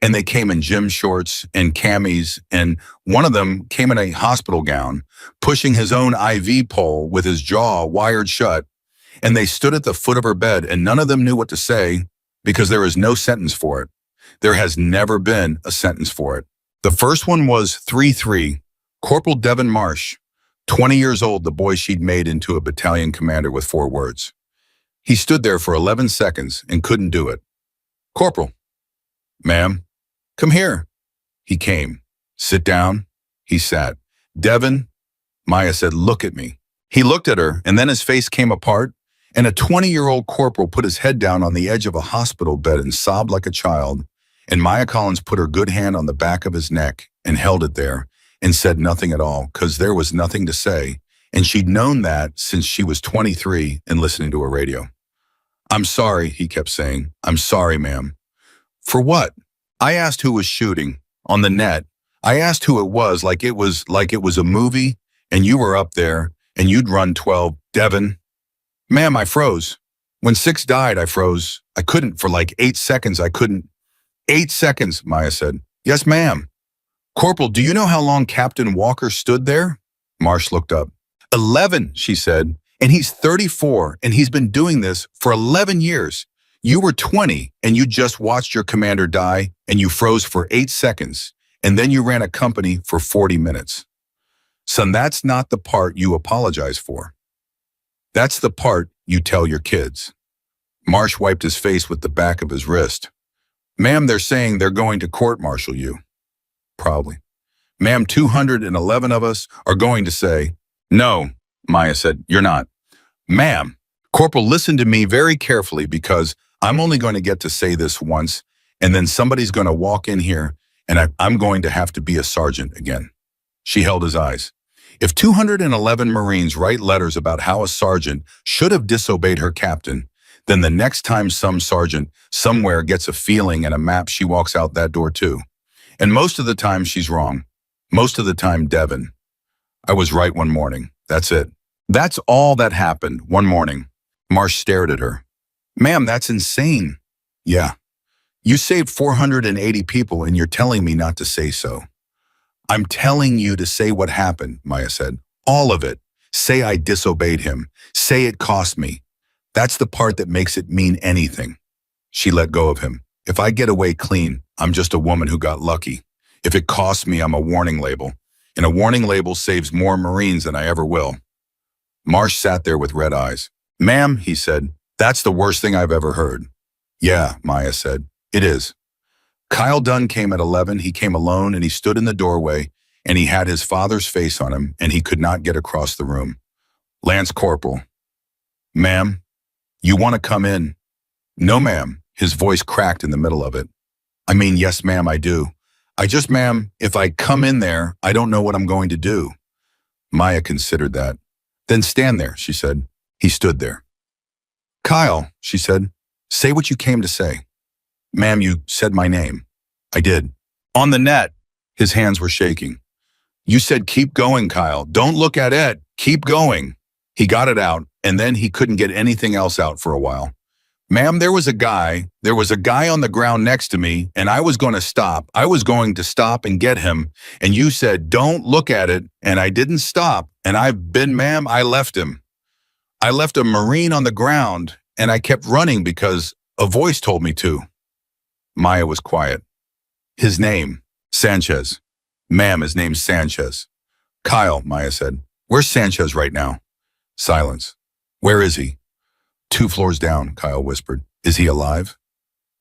And they came in gym shorts and camis, and one of them came in a hospital gown, pushing his own IV pole with his jaw wired shut. And they stood at the foot of her bed, and none of them knew what to say because there is no sentence for it. There has never been a sentence for it. The first one was 3-3, Corporal Devin Marsh, 20 years old, the boy she'd made into a battalion commander with 4 words. He stood there for 11 seconds and couldn't do it. Corporal. Ma'am. Come here. He came. Sit down. He sat. Devin, Maya said, look at me. He looked at her, and then his face came apart, and a 20-year-old corporal put his head down on the edge of a hospital bed and sobbed like a child, and Maya Collins put her good hand on the back of his neck and held it there and said nothing at all because there was nothing to say, and she'd known that since she was 23 and listening to a radio. I'm sorry, he kept saying. I'm sorry, ma'am. For what? I asked who was shooting on the net. I asked who it was like it was a movie, and you were up there, and you'd run 12. Devin. Ma'am, I froze. When 6 died, I froze. I couldn't for like 8 seconds. I couldn't. 8 seconds, Maya said. Yes, ma'am. Corporal, do you know how long Captain Walker stood there? Marsh looked up. 11, she said, and he's 34, and he's been doing this for 11 years. You were 20, and you just watched your commander die, and you froze for 8 seconds, and then you ran a company for 40 minutes. Son, that's not the part you apologize for. That's the part you tell your kids. Marsh wiped his face with the back of his wrist. Ma'am, they're saying they're going to court-martial you. Probably. Ma'am, 211 of us are going to say, no, Maya said, you're not. Ma'am, Corporal, listen to me very carefully because I'm only going to get to say this once, and then somebody's going to walk in here, and I'm going to have to be a sergeant again. She held his eyes. If 211 Marines write letters about how a sergeant should have disobeyed her captain, then the next time some sergeant somewhere gets a feeling and a map, she walks out that door too. And most of the time she's wrong. Most of the time, Devin. I was right one morning. That's it. That's all that happened one morning. Marsh stared at her. Ma'am, that's insane. Yeah. You saved 480 people and you're telling me not to say so. I'm telling you to say what happened, Maya said. All of it. Say I disobeyed him. Say it cost me. That's the part that makes it mean anything. She let go of him. If I get away clean, I'm just a woman who got lucky. If it costs me, I'm a warning label. And a warning label saves more Marines than I ever will. Marsh sat there with red eyes. Ma'am, he said, that's the worst thing I've ever heard. Yeah, Maya said, it is. Kyle Dunn came at 11. He came alone and he stood in the doorway and he had his father's face on him and he could not get across the room. Lance Corporal. Ma'am, you want to come in? No, ma'am. His voice cracked in the middle of it. I mean, yes, ma'am, I do. Ma'am, if I come in there, I don't know what I'm going to do. Maya considered that. Then stand there, she said. He stood there. Kyle, she said, say what you came to say. Ma'am, you said my name. I did. On the net. His hands were shaking. You said keep going, Kyle. Don't look at it. Keep going. He got it out, and then he couldn't get anything else out for a while. Ma'am, there was a guy on the ground next to me, and I was going to stop. I was going to stop and get him, and you said, don't look at it, and I didn't stop, and ma'am, I left him. I left a Marine on the ground, and I kept running because a voice told me to. Maya was quiet. His name, Sanchez. Ma'am, his name's Sanchez. Kyle, Maya said. Where's Sanchez right now? Silence. Where is he? 2 floors down, Kyle whispered. Is he alive?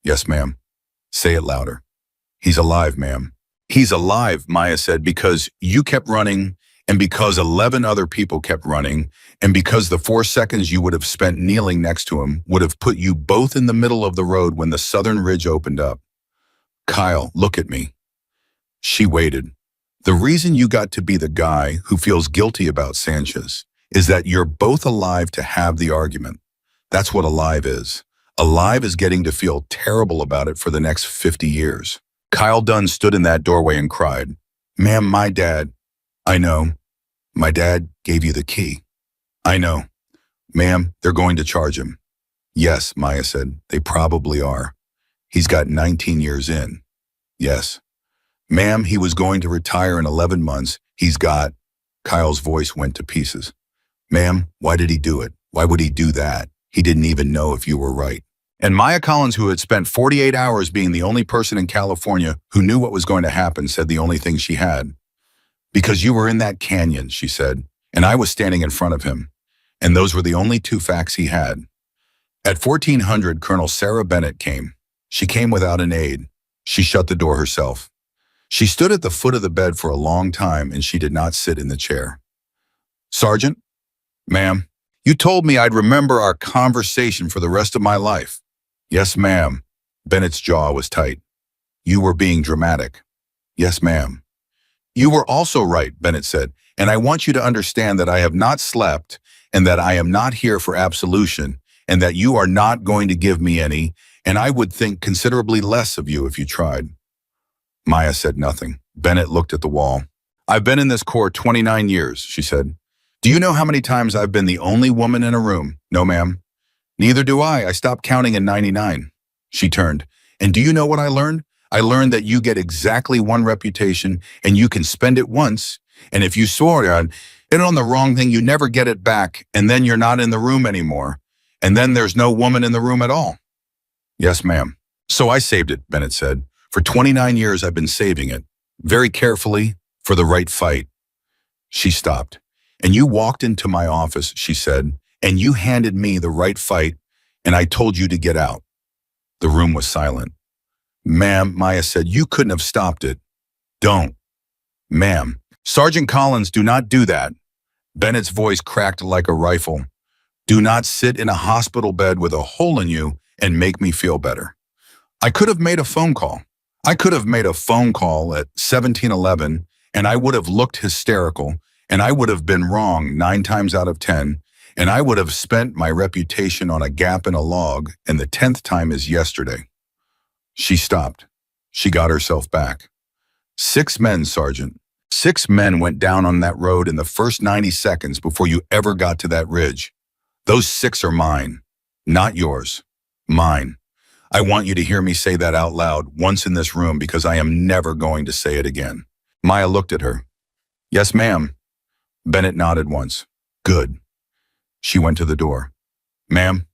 Yes, ma'am. Say it louder. He's alive, ma'am. He's alive, Maya said, because you kept running, and because 11 other people kept running, and because the 4 seconds you would have spent kneeling next to him would have put you both in the middle of the road when the southern ridge opened up. Kyle, look at me. She waited. The reason you got to be the guy who feels guilty about Sanchez is that you're both alive to have the argument. That's what alive is. Alive is getting to feel terrible about it for the next 50 years. Kyle Dunn stood in that doorway and cried, Ma'am, my dad. I know. My dad gave you the key. I know. Ma'am, they're going to charge him. Yes, Maya said, they probably are. He's got 19 years in. Yes. Ma'am, he was going to retire in 11 months. Kyle's voice went to pieces. Ma'am, why did he do it? Why would he do that? He didn't even know if you were right. And Maya Collins, who had spent 48 hours being the only person in California who knew what was going to happen, said the only thing she had. Because you were in that canyon, she said, and I was standing in front of him. And those were the only 2 facts he had. At 1400, Colonel Sarah Bennett came. She came without an aide. She shut the door herself. She stood at the foot of the bed for a long time, and she did not sit in the chair. Sergeant? Ma'am, you told me I'd remember our conversation for the rest of my life. Yes, ma'am. Bennett's jaw was tight. You were being dramatic. Yes, ma'am. You were also right, Bennett said, and I want you to understand that I have not slept and that I am not here for absolution and that you are not going to give me any, and I would think considerably less of you if you tried. Maya said nothing. Bennett looked at the wall. I've been in this Corps 29 years, she said. Do you know how many times I've been the only woman in a room? No, ma'am. Neither do I. I stopped counting in 99. She turned. And do you know what I learned? I learned that you get exactly 1 reputation and you can spend it once. And if you swore on it on the wrong thing, you never get it back. And then you're not in the room anymore. And then there's no woman in the room at all. Yes, ma'am. So I saved it, Bennett said. For 29 years, I've been saving it, very carefully, for the right fight. She stopped. And you walked into my office, she said, and you handed me the right fight, and I told you to get out. The room was silent. Ma'am, Maya said, you couldn't have stopped it. Don't. Ma'am, Sergeant Collins, do not do that. Bennett's voice cracked like a rifle. Do not sit in a hospital bed with a hole in you and make me feel better. I could have made a phone call. I could have made a phone call at 1711, and I would have looked hysterical, and I would have been wrong 9 times out of 10, and I would have spent my reputation on a gap in a log, and the 10th time is yesterday. She stopped. She got herself back. 6 men, Sergeant. 6 men went down on that road in the first 90 seconds before you ever got to that ridge. Those 6 are mine, not yours. Mine. I want you to hear me say that out loud once in this room because I am never going to say it again. Maya looked at her. Yes, ma'am. Bennett nodded once. Good. She went to the door. Ma'am.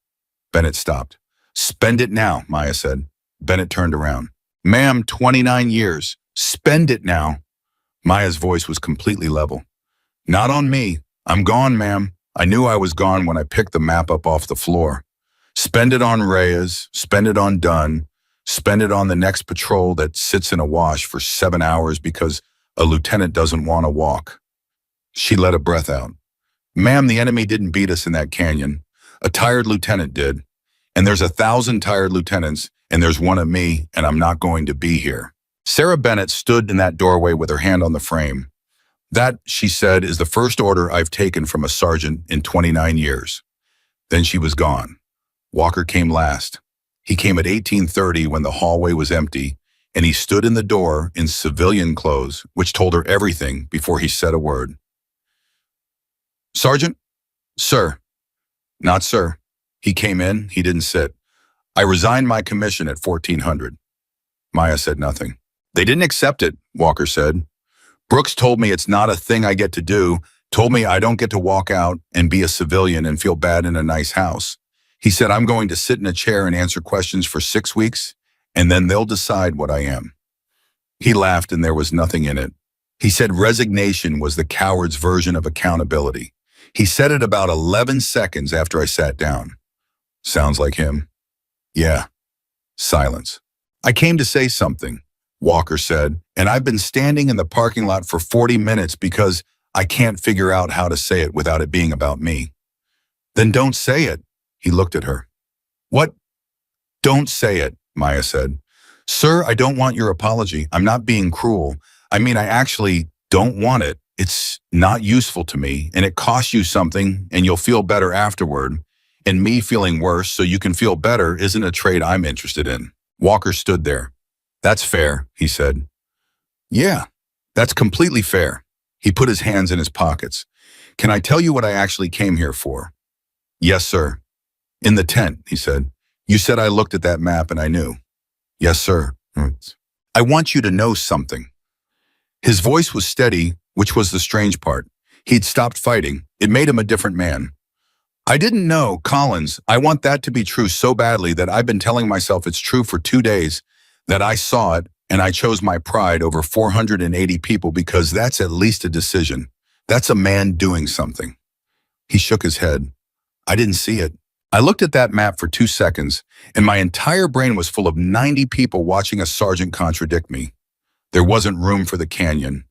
Bennett stopped. Spend it now, Maya said. Bennett turned around. Ma'am, 29 years. Spend it now. Maya's voice was completely level. Not on me. I'm gone, ma'am. I knew I was gone when I picked the map up off the floor. Spend it on Reyes, spend it on Dunn, spend it on the next patrol that sits in a wash for 7 hours because a lieutenant doesn't want to walk. She let a breath out. Ma'am, the enemy didn't beat us in that canyon. A tired lieutenant did. And there's 1,000 tired lieutenants, and there's one of me, and I'm not going to be here. Sarah Bennett stood in that doorway with her hand on the frame. That, she said, is the first order I've taken from a sergeant in 29 years. Then she was gone. Walker came last. He came at 18:30 when the hallway was empty, and he stood in the door in civilian clothes, which told her everything before he said a word. Sergeant? Sir. Not sir. He came in, he didn't sit. I resigned my commission at 1400. Maya said nothing. They didn't accept it, Walker said. Brooks told me it's not a thing I get to do, told me I don't get to walk out and be a civilian and feel bad in a nice house. He said I'm going to sit in a chair and answer questions for 6 weeks, and then they'll decide what I am. He laughed and there was nothing in it. He said resignation was the coward's version of accountability. He said it about 11 seconds after I sat down. Sounds like him. Yeah. Silence. I came to say something, Walker said, and I've been standing in the parking lot for 40 minutes because I can't figure out how to say it without it being about me. Then don't say it. He looked at her. What? Don't say it, Maya said. Sir, I don't want your apology. I'm not being cruel. I mean, I actually don't want it. It's not useful to me, and it costs you something, and you'll feel better afterward. And me feeling worse so you can feel better isn't a trait I'm interested in. Walker stood there. That's fair, he said. Yeah, that's completely fair. He put his hands in his pockets. Can I tell you what I actually came here for? Yes, sir. In the tent, he said. You said I looked at that map and I knew. Yes, sir. I want you to know something. His voice was steady, which was the strange part. He'd stopped fighting. It made him a different man. I didn't know, Collins. I want that to be true so badly that I've been telling myself it's true for 2 days, that I saw it, and I chose my pride over 480 people because that's at least a decision. That's a man doing something. He shook his head. I didn't see it. I looked at that map for 2 seconds, and my entire brain was full of 90 people watching a sergeant contradict me. There wasn't room for the canyon.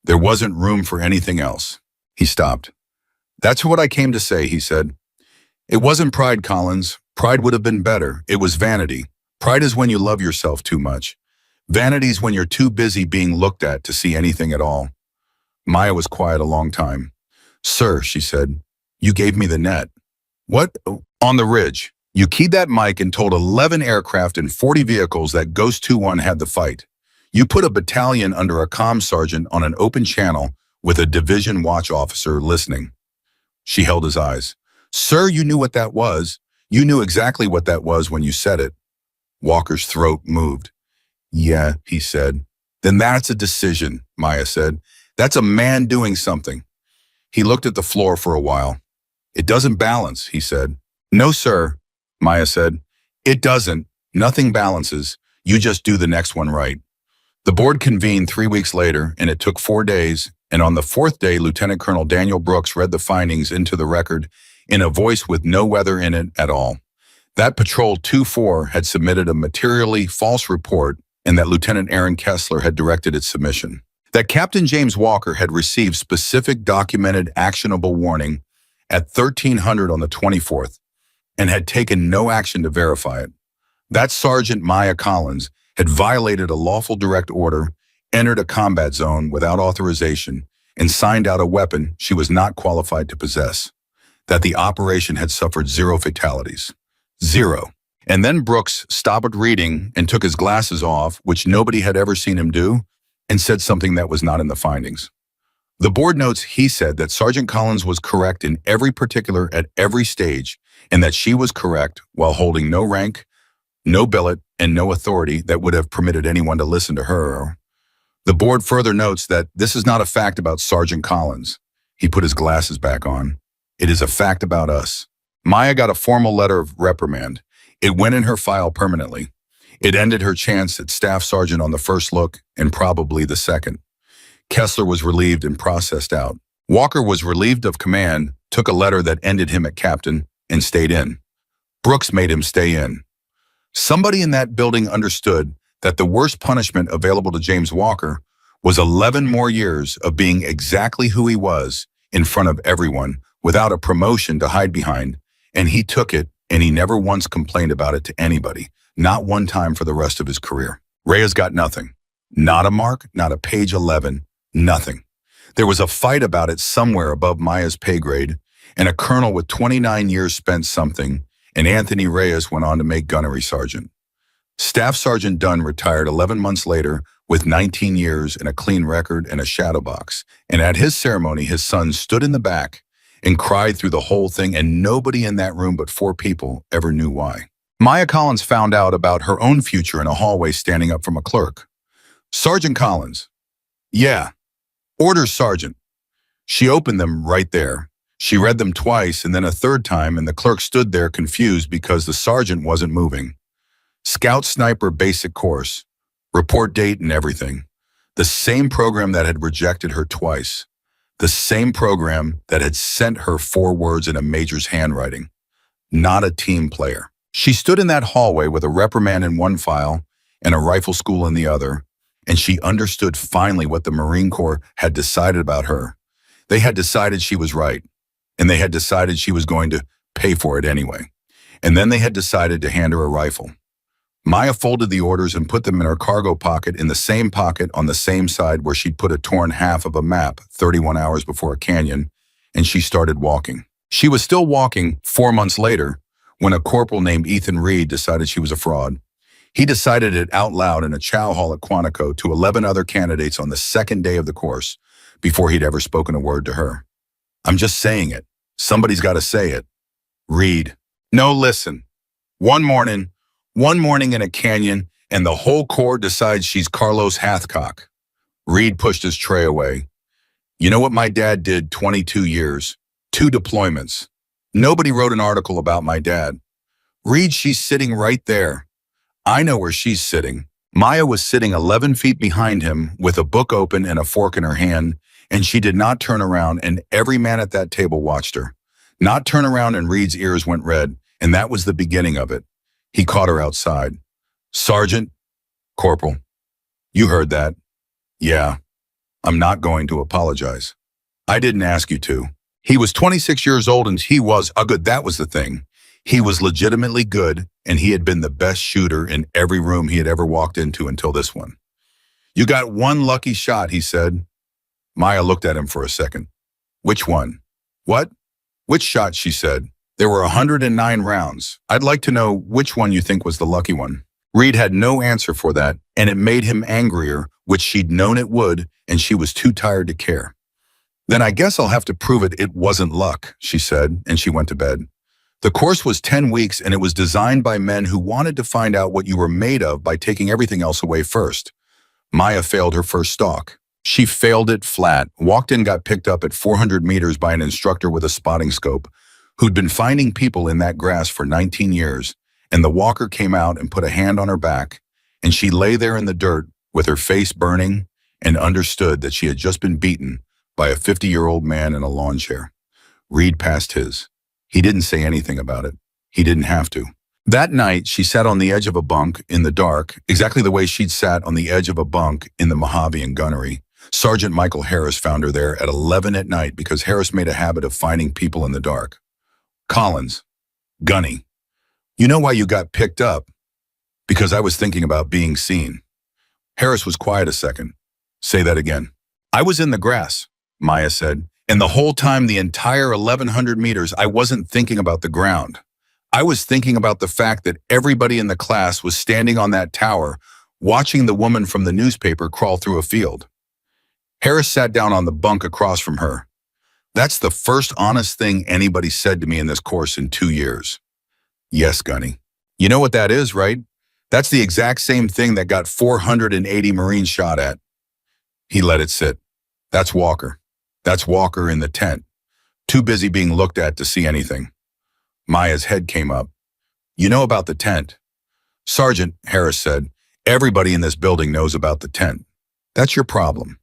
There wasn't room for anything else. He stopped. That's what I came to say, he said. It wasn't pride, Collins. Pride would have been better. It was vanity. Pride is when you love yourself too much. Vanity's when you're too busy being looked at to see anything at all. Maya was quiet a long time. Sir, she said, you gave me the net. What? On the ridge. You keyed that mic and told 11 aircraft and 40 vehicles that Ghost 2-1 had the fight. You put a battalion under a comm sergeant on an open channel with a division watch officer listening. She held his eyes. Sir, you knew what that was. You knew exactly what that was when you said it. Walker's throat moved. Yeah, he said. Then that's a decision, Maya said. That's a man doing something. He looked at the floor for a while. It doesn't balance, he said. No, sir, Maya said. It doesn't. Nothing balances. You just do the next one right. The board convened 3 weeks later, and it took 4 days, and on the 4th day, Lieutenant Colonel Daniel Brooks read the findings into the record in a voice with no weather in it at all. That Patrol 2-4 had submitted a materially false report, and that Lieutenant Aaron Kessler had directed its submission. That Captain James Walker had received specific documented actionable warning at 1300 on the 24th, and had taken no action to verify it. That Sergeant Maya Collins had violated a lawful direct order, entered a combat zone without authorization, and signed out a weapon she was not qualified to possess. That the operation had suffered 0 fatalities. 0. And then Brooks stopped reading and took his glasses off, which nobody had ever seen him do, and said something that was not in the findings. The board notes he said that Sergeant Collins was correct in every particular at every stage, and that she was correct while holding no rank, no billet, and no authority that would have permitted anyone to listen to her. The board further notes that this is not a fact about Sergeant Collins. He put his glasses back on. It is a fact about us. Maya got a formal letter of reprimand. It went in her file permanently. It ended her chance at staff sergeant on the first look and probably the second. Kessler was relieved and processed out. Walker was relieved of command, took a letter that ended him at captain, and stayed in. Brooks made him stay in. Somebody in that building understood that the worst punishment available to James Walker was 11 more years of being exactly who he was in front of everyone without a promotion to hide behind, And he took it, and he never once complained about it to anybody, not one time for the rest of his career. Reyes got nothing. Not a mark, not a page 11, nothing. There was a fight about it somewhere above Maya's pay grade, and a colonel with 29 years spent something, and Anthony Reyes went on to make gunnery sergeant. Staff Sergeant Dunn retired 11 months later with 19 years and a clean record and a shadow box. And at his ceremony, his son stood in the back and cried through the whole thing, and nobody in that room but 4 people ever knew why. Maya Collins found out about her own future in a hallway standing up from a clerk. Sergeant Collins. Yeah. Orders, Sergeant. She opened them right there. She read them twice and then a third time, and the clerk stood there confused because the sergeant wasn't moving. Scout Sniper Basic Course. Report date and everything. The same program that had rejected her twice. The same program that had sent her 4 words in a major's handwriting. Not a team player. She stood in that hallway with a reprimand in one file and a rifle school in the other, and she understood finally what the Marine Corps had decided about her. They had decided she was right, and they had decided she was going to pay for it anyway. And then they had decided to hand her a rifle. Maya folded the orders and put them in her cargo pocket, in the same pocket on the same side where she'd put a torn half of a map 31 hours before a canyon, and she started walking. She was still walking 4 months later when a corporal named Ethan Reed decided she was a fraud. He decided it out loud in a chow hall at Quantico to 11 other candidates on the second day of the course before he'd ever spoken a word to her. I'm just saying it. Somebody's got to say it. Reed. No, listen. One morning in a canyon, and the whole Corps decides she's Carlos Hathcock. Reed pushed his tray away. You know what my dad did 22 years? 2 deployments. Nobody wrote an article about my dad. Reed, she's sitting right there. I know where she's sitting. Maya was sitting 11 feet behind him with a book open and a fork in her hand, and she did not turn around, and every man at that table watched her. Not turn around, and Reed's ears went red, and that was the beginning of it. He caught her outside. Sergeant, Corporal, you heard that. Yeah, I'm not going to apologize. I didn't ask you to. He was 26 years old and he was good. That was the thing. He was legitimately good, and he had been the best shooter in every room he had ever walked into until this one. You got one lucky shot, he said. Maya looked at him for a second. Which one? What? Which shot, she said. There were 109 rounds. I'd like to know which one you think was the lucky one. Reed had no answer for that, and it made him angrier, which she'd known it would, and she was too tired to care. Then I guess I'll have to prove it wasn't luck, she said, and she went to bed. The course was 10 weeks, and it was designed by men who wanted to find out what you were made of by taking everything else away first. Maya failed her first stalk. She failed it flat, walked in, got picked up at 400 meters by an instructor with a spotting scope who'd been finding people in that grass for 19 years, and the walker came out and put a hand on her back, and she lay there in the dirt with her face burning and understood that she had just been beaten by a 50-year-old man in a lawn chair. Reed passed his. He didn't say anything about it. He didn't have to. That night, she sat on the edge of a bunk in the dark, exactly the way she'd sat on the edge of a bunk in the Mojave and Gunnery. Sergeant Michael Harris found her there at 11 at night because Harris made a habit of finding people in the dark. Collins, Gunny, you know why you got picked up? Because I was thinking about being seen. Harris was quiet a second. Say that again. I was in the grass, Maya said, and the whole time, the entire 1,100 meters, I wasn't thinking about the ground. I was thinking about the fact that everybody in the class was standing on that tower, watching the woman from the newspaper crawl through a field. Harris sat down on the bunk across from her. That's the first honest thing anybody said to me in this course in 2 years. Yes, Gunny. You know what that is, right? That's the exact same thing that got 480 Marines shot at. He let it sit. That's Walker. That's Walker in the tent, too busy being looked at to see anything. Maya's head came up. You know about the tent? Sergeant, Harris said, everybody in this building knows about the tent. That's your problem.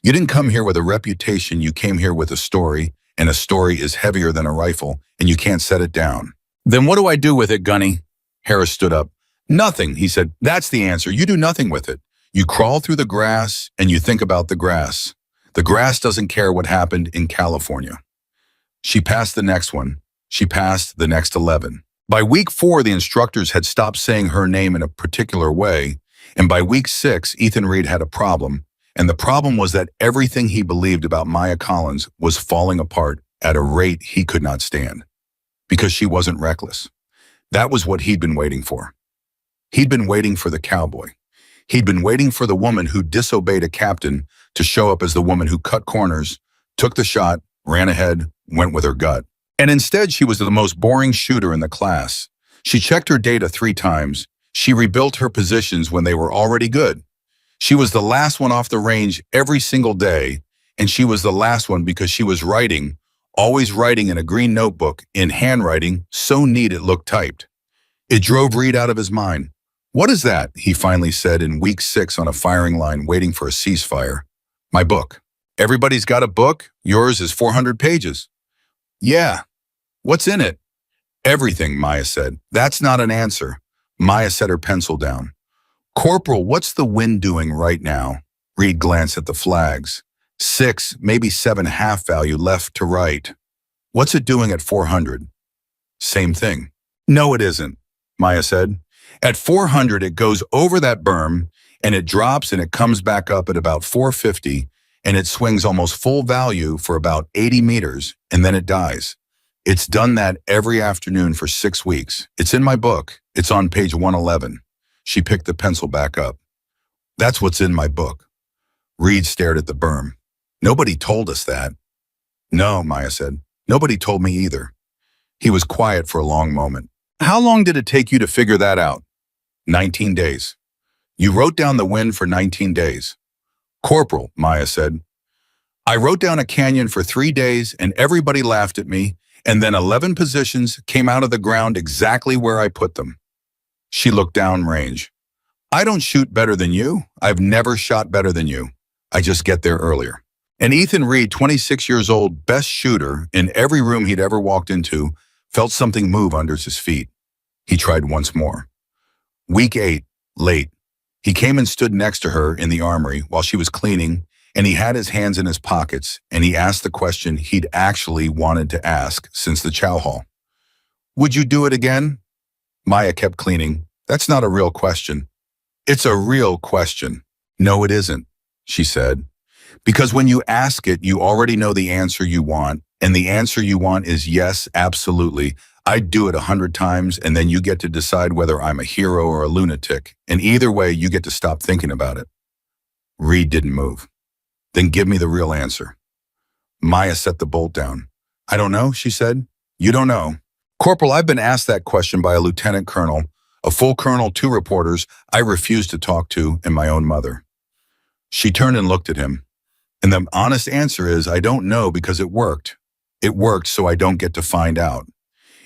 You didn't come here with a reputation, you came here with a story, and a story is heavier than a rifle, and you can't set it down. Then what do I do with it, Gunny? Harris stood up. Nothing, he said. That's the answer. You do nothing with it. You crawl through the grass, and you think about the grass. The grass doesn't care what happened in California. She passed the next one. She passed the next 11. By week 4, the instructors had stopped saying her name in a particular way, and by week 6, Ethan Reed had a problem, and the problem was that everything he believed about Maya Collins was falling apart at a rate he could not stand, because she wasn't reckless. That was what he'd been waiting for. He'd been waiting for the cowboy. He'd been waiting for the woman who disobeyed a captain to show up as the woman who cut corners, took the shot, ran ahead, went with her gut. And instead, she was the most boring shooter in the class. She checked her data 3 times. She rebuilt her positions when they were already good. She was the last one off the range every single day, and she was the last one because she was writing, always writing in a green notebook, in handwriting so neat it looked typed. It drove Reed out of his mind. "What is that?" he finally said in week 6 on a firing line waiting for a ceasefire. "My book." "Everybody's got a book? Yours is 400 pages. "Yeah." "What's in it?" "Everything," Maya said. "That's not an answer." Maya set her pencil down. "Corporal, what's the wind doing right now?" Reed glanced at the flags. 6, maybe 7 half value left to right. "What's it doing at 400? "Same thing." "No, it isn't," Maya said. "At 400, it goes over that berm, and it drops and it comes back up at about 450, and it swings almost full value for about 80 meters, and then it dies. It's done that every afternoon for 6 weeks. It's in my book. It's on page 111. She picked the pencil back up. "That's what's in my book." Reed stared at the berm. "Nobody told us that." "No," Maya said. "Nobody told me either." He was quiet for a long moment. "How long did it take you to figure that out?" 19 days. "You wrote down the wind for 19 days. "Corporal," Maya said, "I wrote down a canyon for 3 days and everybody laughed at me, and then 11 positions came out of the ground exactly where I put them." She looked downrange. "I don't shoot better than you. I've never shot better than you. I just get there earlier." And Ethan Reed, 26 years old, best shooter in every room he'd ever walked into, felt something move under his feet. He tried once more. Week 8, late. He came and stood next to her in the armory while she was cleaning, and he had his hands in his pockets, and he asked the question he'd actually wanted to ask since the chow hall. "Would you do it again?" Maya kept cleaning. "That's not a real question." "It's a real question." "No, it isn't," she said. "Because when you ask it, you already know the answer you want, and the answer you want is yes, absolutely. I'd do it 100 times, and then you get to decide whether I'm a hero or a lunatic, and either way, you get to stop thinking about it." Reed didn't move. "Then give me the real answer." Maya set the bolt down. "I don't know," she said. "You don't know." "Corporal, I've been asked that question by a lieutenant colonel, a full colonel, 2 reporters I refused to talk to, and my own mother." She turned and looked at him. "And the honest answer is, I don't know because it worked. It worked so I don't get to find out.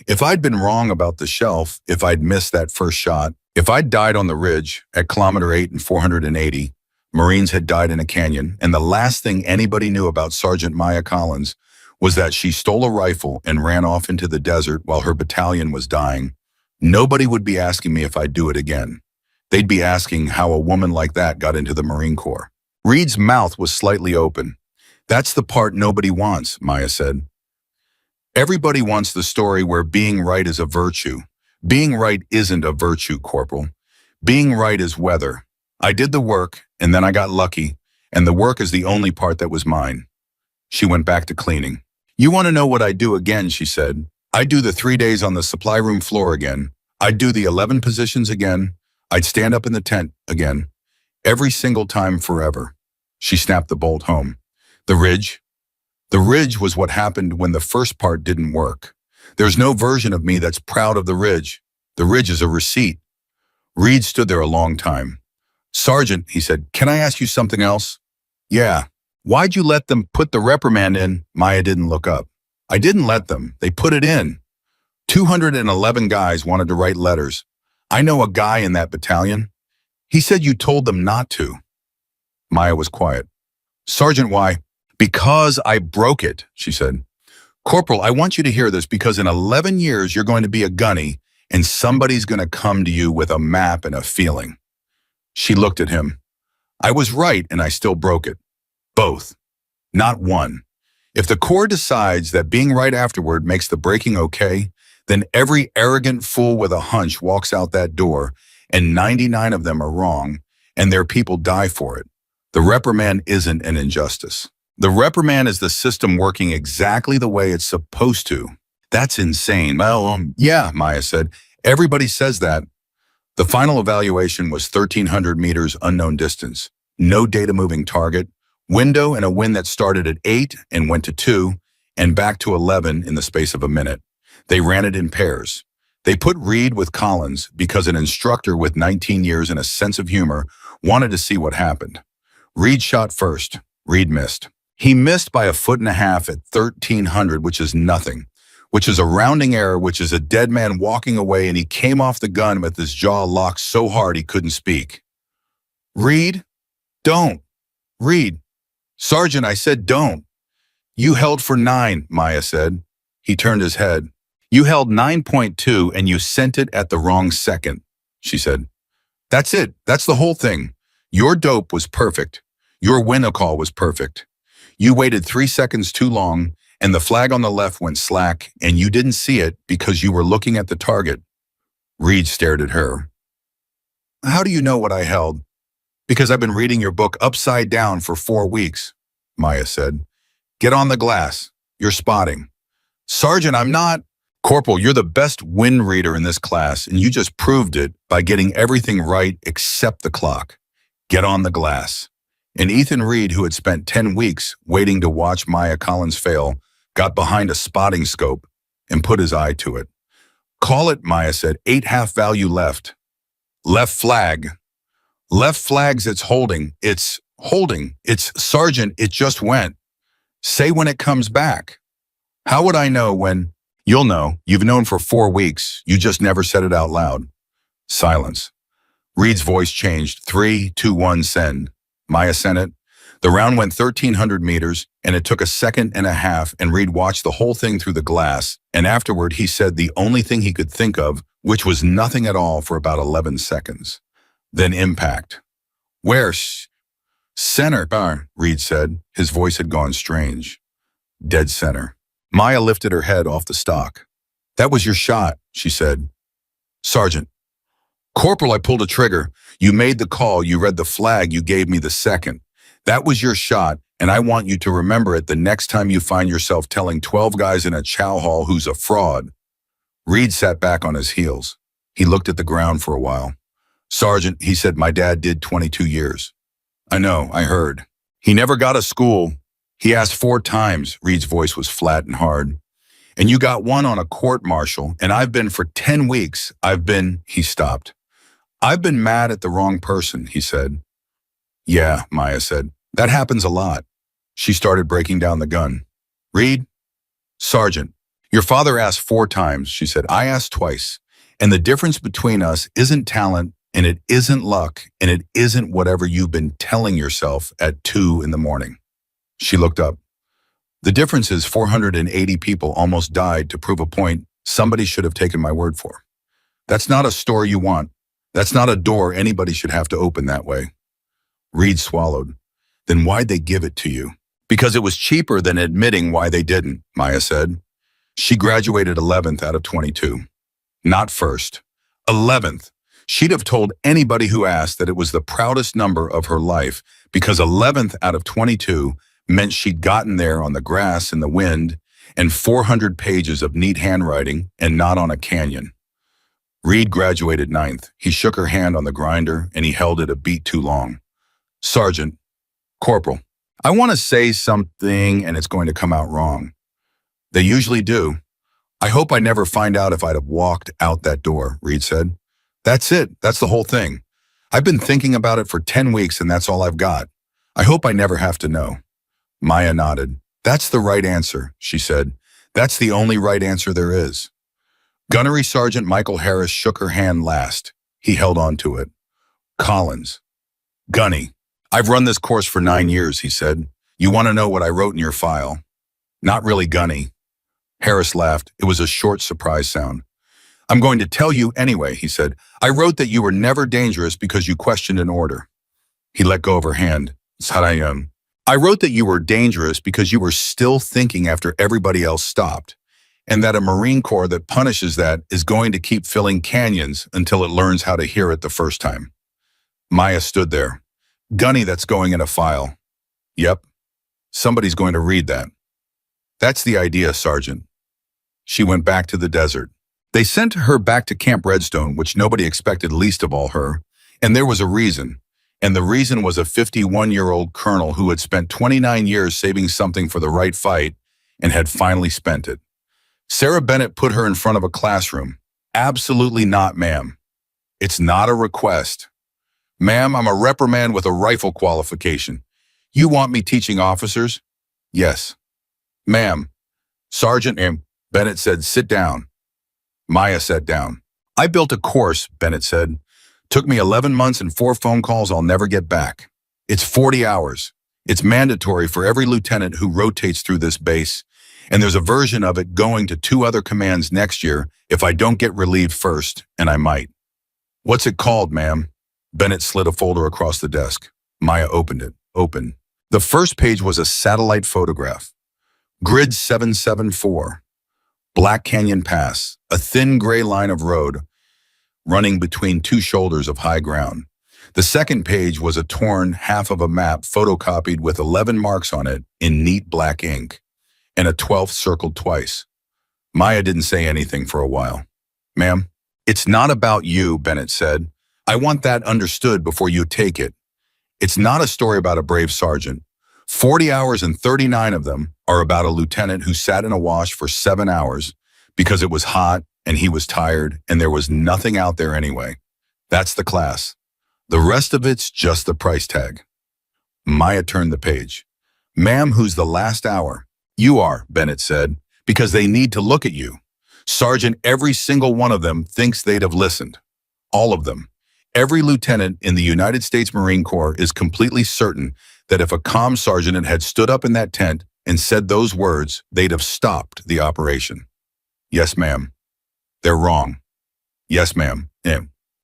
If I'd been wrong about the shelf, if I'd missed that first shot, if I'd died on the ridge at kilometer 8 and 480, Marines had died in a canyon, and the last thing anybody knew about Sergeant Maya Collins was that she stole a rifle and ran off into the desert while her battalion was dying, nobody would be asking me if I'd do it again. They'd be asking how a woman like that got into the Marine Corps." Reed's mouth was slightly open. "That's the part nobody wants," Maya said. "Everybody wants the story where being right is a virtue. Being right isn't a virtue, Corporal. Being right is weather. I did the work, and then I got lucky, and the work is the only part that was mine." She went back to cleaning. "You want to know what I'd do again," she said. "I'd do the 3 days on the supply room floor again. I'd do the 11 positions again. I'd stand up in the tent again. Every single time forever." She snapped the bolt home. "The ridge? The ridge was what happened when the first part didn't work. There's no version of me that's proud of the ridge. The ridge is a receipt." Reed stood there a long time. "Sergeant," he said, "can I ask you something else?" "Yeah." "Why'd you let them put the reprimand in?" Maya didn't look up. "I didn't let them. They put it in. 211 guys wanted to write letters. I know a guy in that battalion. He said you told them not to." Maya was quiet. "Sergeant, why?" "Because I broke it," she said. "Corporal, I want you to hear this because in 11 years you're going to be a gunny and somebody's going to come to you with a map and a feeling." She looked at him. "I was right and I still broke it. Both. Not one. If the Corps decides that being right afterward makes the breaking okay, then every arrogant fool with a hunch walks out that door, and 99 of them are wrong, and their people die for it. The reprimand isn't an injustice. The reprimand is the system working exactly the way it's supposed to. That's insane. Well, yeah, Maya said. Everybody says that. The final evaluation was 1,300 meters unknown distance. No data-moving target. Window and a wind that started at 8 and went to 2 and back to 11 in the space of a minute. They ran it in pairs. They put Reed with Collins because an instructor with 19 years and a sense of humor wanted to see what happened. Reed shot first. Reed missed. He missed by 1.5 feet at 1,300, which is nothing, which is a rounding error, which is a dead man walking away, and he came off the gun with his jaw locked so hard he couldn't speak. Reed, don't. Reed. Sergeant, I said don't. You held for 9, Maya said. He turned his head. You held 9.2 and you sent it at the wrong second, she said. That's it. That's the whole thing. Your dope was perfect. Your window call was perfect. You waited 3 seconds too long and the flag on the left went slack and you didn't see it because you were looking at the target. Reed stared at her. How do you know what I held? Because I've been reading your book upside down for 4 weeks, Maya said. Get on the glass. You're spotting. Sergeant, I'm not. Corporal, you're the best wind reader in this class, and you just proved it by getting everything right except the clock. Get on the glass. And Ethan Reed, who had spent 10 weeks waiting to watch Maya Collins fail, got behind a spotting scope and put his eye to it. Call it, Maya said. 8 half value left. Left flag. Left flags, it's holding. It's holding. It's Sergeant, it just went. Say when it comes back. How would I know when? You'll know. You've known for 4 weeks. You just never said it out loud. Silence. Reed's voice changed. 3, 2, 1, send. Maya sent it. The round went 1,300 meters, and it took 1.5 seconds, and Reed watched the whole thing through the glass, and afterward he said the only thing he could think of, which was nothing at all for about 11 seconds. Then impact. Where? Center, Reed said. His voice had gone strange. Dead center. Maya lifted her head off the stock. That was your shot, she said. Sergeant. Corporal, I pulled a trigger. You made the call, you read the flag, you gave me the second. That was your shot, and I want you to remember it the next time you find yourself telling 12 guys in a chow hall who's a fraud. Reed sat back on his heels. He looked at the ground for a while. Sergeant, he said, my dad did 22 years. I know, I heard. He never got a school. He asked 4 times. Reed's voice was flat and hard. And you got 1 on a court-martial, and I've been for 10 weeks. He stopped. I've been mad at the wrong person, he said. Yeah, Maya said. That happens a lot. She started breaking down the gun. Reed? Sergeant, your father asked 4 times, she said. I asked twice. And the difference between us isn't talent, and it isn't luck, and it isn't whatever you've been telling yourself at 2 in the morning. She looked up. The difference is 480 people almost died to prove a point somebody should have taken my word for. That's not a story you want. That's not a door anybody should have to open that way. Reed swallowed. Then why'd they give it to you? Because it was cheaper than admitting why they didn't, Maya said. She graduated 11th out of 22. Not first. 11th. She'd have told anybody who asked that it was the proudest number of her life because 11th out of 22 meant she'd gotten there on the grass in the wind and 400 pages of neat handwriting and not on a canyon. Reed graduated 9th. He shook her hand on the grinder and he held it a beat too long. Sergeant, Corporal, I want to say something and it's going to come out wrong. They usually do. I hope I never find out if I'd have walked out that door, Reed said. That's it. That's the whole thing. I've been thinking about it for 10 weeks and that's all I've got. I hope I never have to know. Maya nodded. That's the right answer, she said. That's the only right answer there is. Gunnery Sergeant Michael Harris shook her hand last. He held on to it. Collins. Gunny. I've run this course for 9 years, he said. You want to know what I wrote in your file? Not really, Gunny. Harris laughed. It was a short surprise sound. I'm going to tell you anyway, he said. I wrote that you were never dangerous because you questioned an order. He let go of her hand. Sarayam. I wrote that you were dangerous because you were still thinking after everybody else stopped, and that a Marine Corps that punishes that is going to keep filling canyons until it learns how to hear it the first time. Maya stood there. Gunny, that's going in a file. Yep, somebody's going to read that. That's the idea, Sergeant. She went back to the desert. They sent her back to Camp Redstone, which nobody expected, least of all her. And there was a reason. And the reason was a 51-year-old colonel who had spent 29 years saving something for the right fight and had finally spent it. Sarah Bennett put her in front of a classroom. Absolutely not, ma'am. It's not a request. Ma'am, I'm a reprimand with a rifle qualification. You want me teaching officers? Yes. Ma'am. Sergeant M. Bennett said, sit down. Maya sat down. I built a course, Bennett said. Took me 11 months and 4 phone calls I'll never get back. It's 40 hours. It's mandatory for every lieutenant who rotates through this base, and there's a version of it going to 2 other commands next year if I don't get relieved first, and I might. What's it called, ma'am? Bennett slid a folder across the desk. Maya opened it. Open. The first page was a satellite photograph. Grid 774. Black Canyon Pass, a thin gray line of road running between 2 shoulders of high ground. The second page was a torn half of a map photocopied with 11 marks on it in neat black ink, and a 12th circled twice. Maya didn't say anything for a while. Ma'am, it's not about you, Bennett said. I want that understood before you take it. It's not a story about a brave sergeant. 40 hours and 39 of them are about a lieutenant who sat in a wash for 7 hours because it was hot and he was tired and there was nothing out there anyway. That's the class. The rest of it's just the price tag. Maya turned the page. Ma'am, who's the last hour? You are, Bennett said, because they need to look at you. Sergeant, every single one of them thinks they'd have listened. All of them. Every lieutenant in the United States Marine Corps is completely certain that if a comm sergeant had stood up in that tent and said those words, they'd have stopped the operation. Yes, ma'am. They're wrong. Yes, ma'am.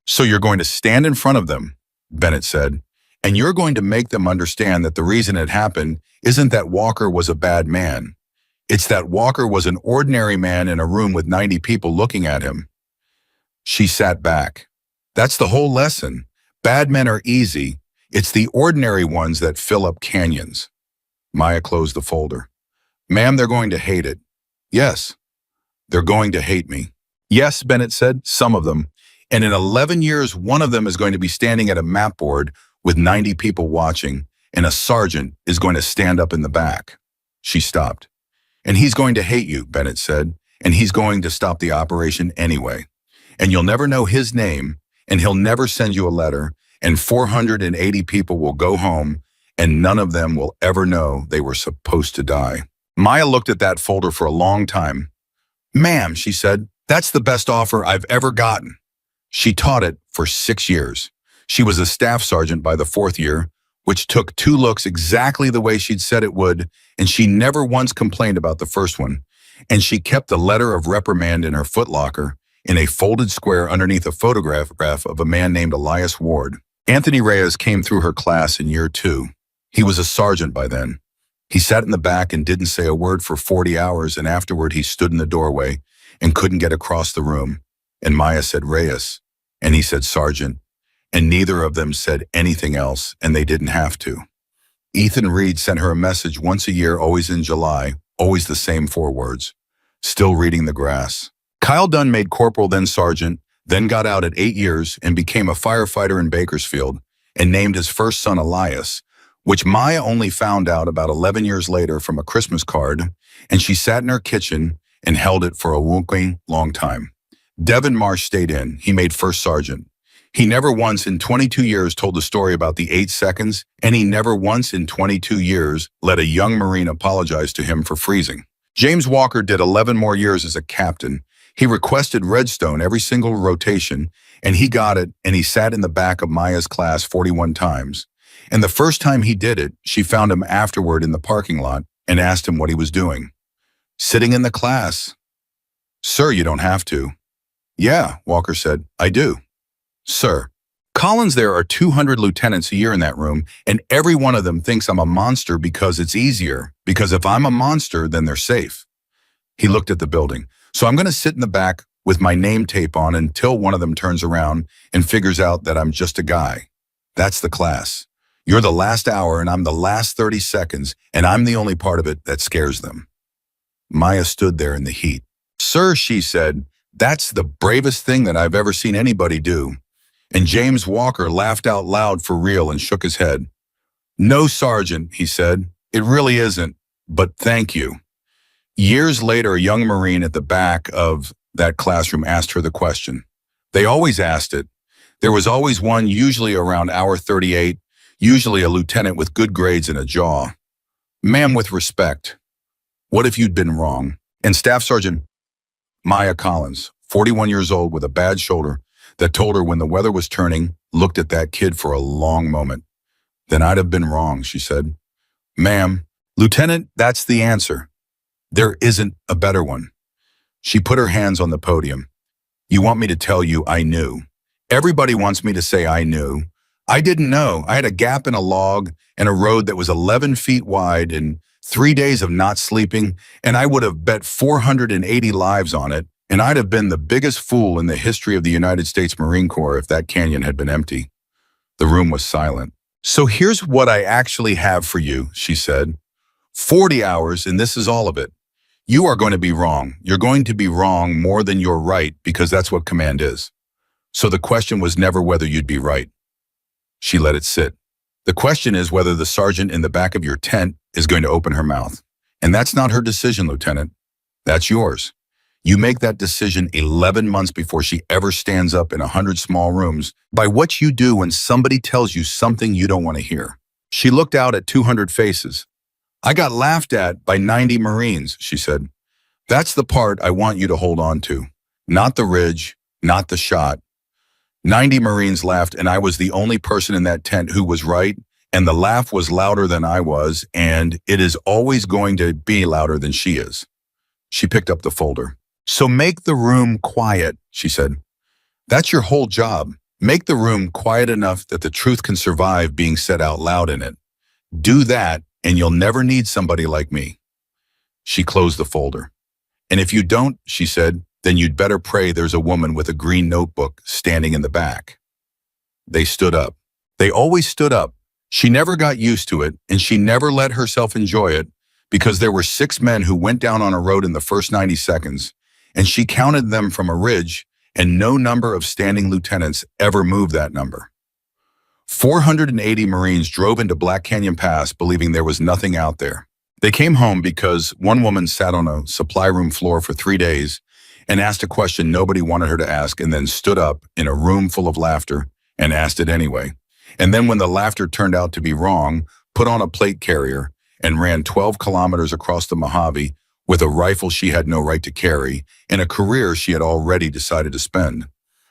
So you're going to stand in front of them, Bennett said, and you're going to make them understand that the reason it happened isn't that Walker was a bad man. It's that Walker was an ordinary man in a room with 90 people looking at him. She sat back. That's the whole lesson. Bad men are easy. It's the ordinary ones that fill up canyons. Maya closed the folder. Ma'am, they're going to hate it. Yes, they're going to hate me. Yes, Bennett said, some of them. And in 11 years, one of them is going to be standing at a map board with 90 people watching, and a sergeant is going to stand up in the back. She stopped. And he's going to hate you, Bennett said, and he's going to stop the operation anyway. And you'll never know his name, and he'll never send you a letter, and 480 people will go home, and none of them will ever know they were supposed to die. Maya looked at that folder for a long time. Ma'am, she said, that's the best offer I've ever gotten. She taught it for 6 years. She was a staff sergeant by the 4th year, which took 2 looks exactly the way she'd said it would, and she never once complained about the first one. And she kept the letter of reprimand in her footlocker in a folded square underneath a photograph of a man named Elias Ward. Anthony Reyes came through her class in year 2. He was a sergeant by then. He sat in the back and didn't say a word for 40 hours, and afterward he stood in the doorway and couldn't get across the room. And Maya said Reyes, and he said Sergeant, and neither of them said anything else, and they didn't have to. Ethan Reed sent her a message once a year, always in July, always the same 4 words. Still reading the grass. Kyle Dunn made corporal, then sergeant, then got out at 8 years and became a firefighter in Bakersfield and named his first son Elias, which Maya only found out about 11 years later from a Christmas card, and she sat in her kitchen and held it for a long time. Devin Marsh stayed in. He made first sergeant. He never once in 22 years told the story about the 8 seconds, and he never once in 22 years let a young Marine apologize to him for freezing. James Walker did 11 more years as a captain. He requested Redstone every single rotation, and he got it, and he sat in the back of Maya's class 41 times. And the first time he did it, she found him afterward in the parking lot and asked him what he was doing. Sitting in the class. Sir, you don't have to. Yeah, Walker said, I do. Sir, Collins, there are 200 lieutenants a year in that room, and every one of them thinks I'm a monster because it's easier. Because if I'm a monster, then they're safe. He looked at the building. So I'm going to sit in the back with my name tape on until one of them turns around and figures out that I'm just a guy. That's the class. You're the last hour and I'm the last 30 seconds, and I'm the only part of it that scares them. Maya stood there in the heat. Sir, she said, that's the bravest thing that I've ever seen anybody do. And James Walker laughed out loud for real and shook his head. No, Sergeant, he said, it really isn't, but thank you. Years later, a young Marine at the back of that classroom asked her the question. They always asked it. There was always one, usually around hour 38, usually a lieutenant with good grades and a jaw. Ma'am, with respect, what if you'd been wrong? And Staff Sergeant Maya Collins, 41 years old with a bad shoulder, that told her when the weather was turning, looked at that kid for a long moment. Then I'd have been wrong, she said. Ma'am, Lieutenant, that's the answer. There isn't a better one. She put her hands on the podium. You want me to tell you I knew. Everybody wants me to say I knew. I didn't know. I had a gap in a log and a road that was 11 feet wide and 3 days of not sleeping, and I would have bet 480 lives on it, and I'd have been the biggest fool in the history of the United States Marine Corps if that canyon had been empty. The room was silent. So here's what I actually have for you, she said. 40 hours, and this is all of it. You are going to be wrong. You're going to be wrong more than you're right, because that's what command is. So the question was never whether you'd be right. She let it sit. The question is whether the sergeant in the back of your tent is going to open her mouth. And that's not her decision, Lieutenant. That's yours. You make that decision 11 months before she ever stands up in 100 small rooms by what you do when somebody tells you something you don't want to hear. She looked out at 200 faces. I got laughed at by 90 Marines, she said. That's the part I want you to hold on to. Not the ridge, not the shot. 90 Marines laughed, and I was the only person in that tent who was right, and the laugh was louder than I was, and it is always going to be louder than she is. She picked up the folder. So make the room quiet, she said. That's your whole job. Make the room quiet enough that the truth can survive being said out loud in it. Do that, and you'll never need somebody like me. She closed the folder. And if you don't, she said, then you'd better pray there's a woman with a green notebook standing in the back. They stood up. They always stood up. She never got used to it, and she never let herself enjoy it, because there were 6 men who went down on a road in the first 90 seconds, and she counted them from a ridge, and no number of standing lieutenants ever moved that number. 480 Marines drove into Black Canyon Pass believing there was nothing out there. They came home because one woman sat on a supply room floor for 3 days and asked a question nobody wanted her to ask, and then stood up in a room full of laughter and asked it anyway. And then when the laughter turned out to be wrong, put on a plate carrier and ran 12 kilometers across the Mojave with a rifle she had no right to carry and a career she had already decided to spend.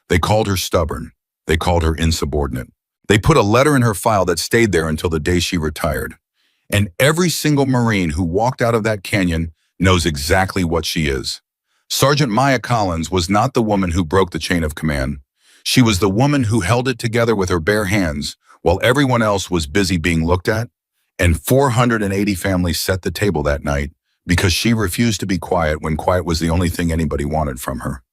They called her stubborn. They called her insubordinate. They put a letter in her file that stayed there until the day she retired. And every single Marine who walked out of that canyon knows exactly what she is. Sergeant Maya Collins was not the woman who broke the chain of command. She was the woman who held it together with her bare hands while everyone else was busy being looked at, and 480 families set the table that night because she refused to be quiet when quiet was the only thing anybody wanted from her.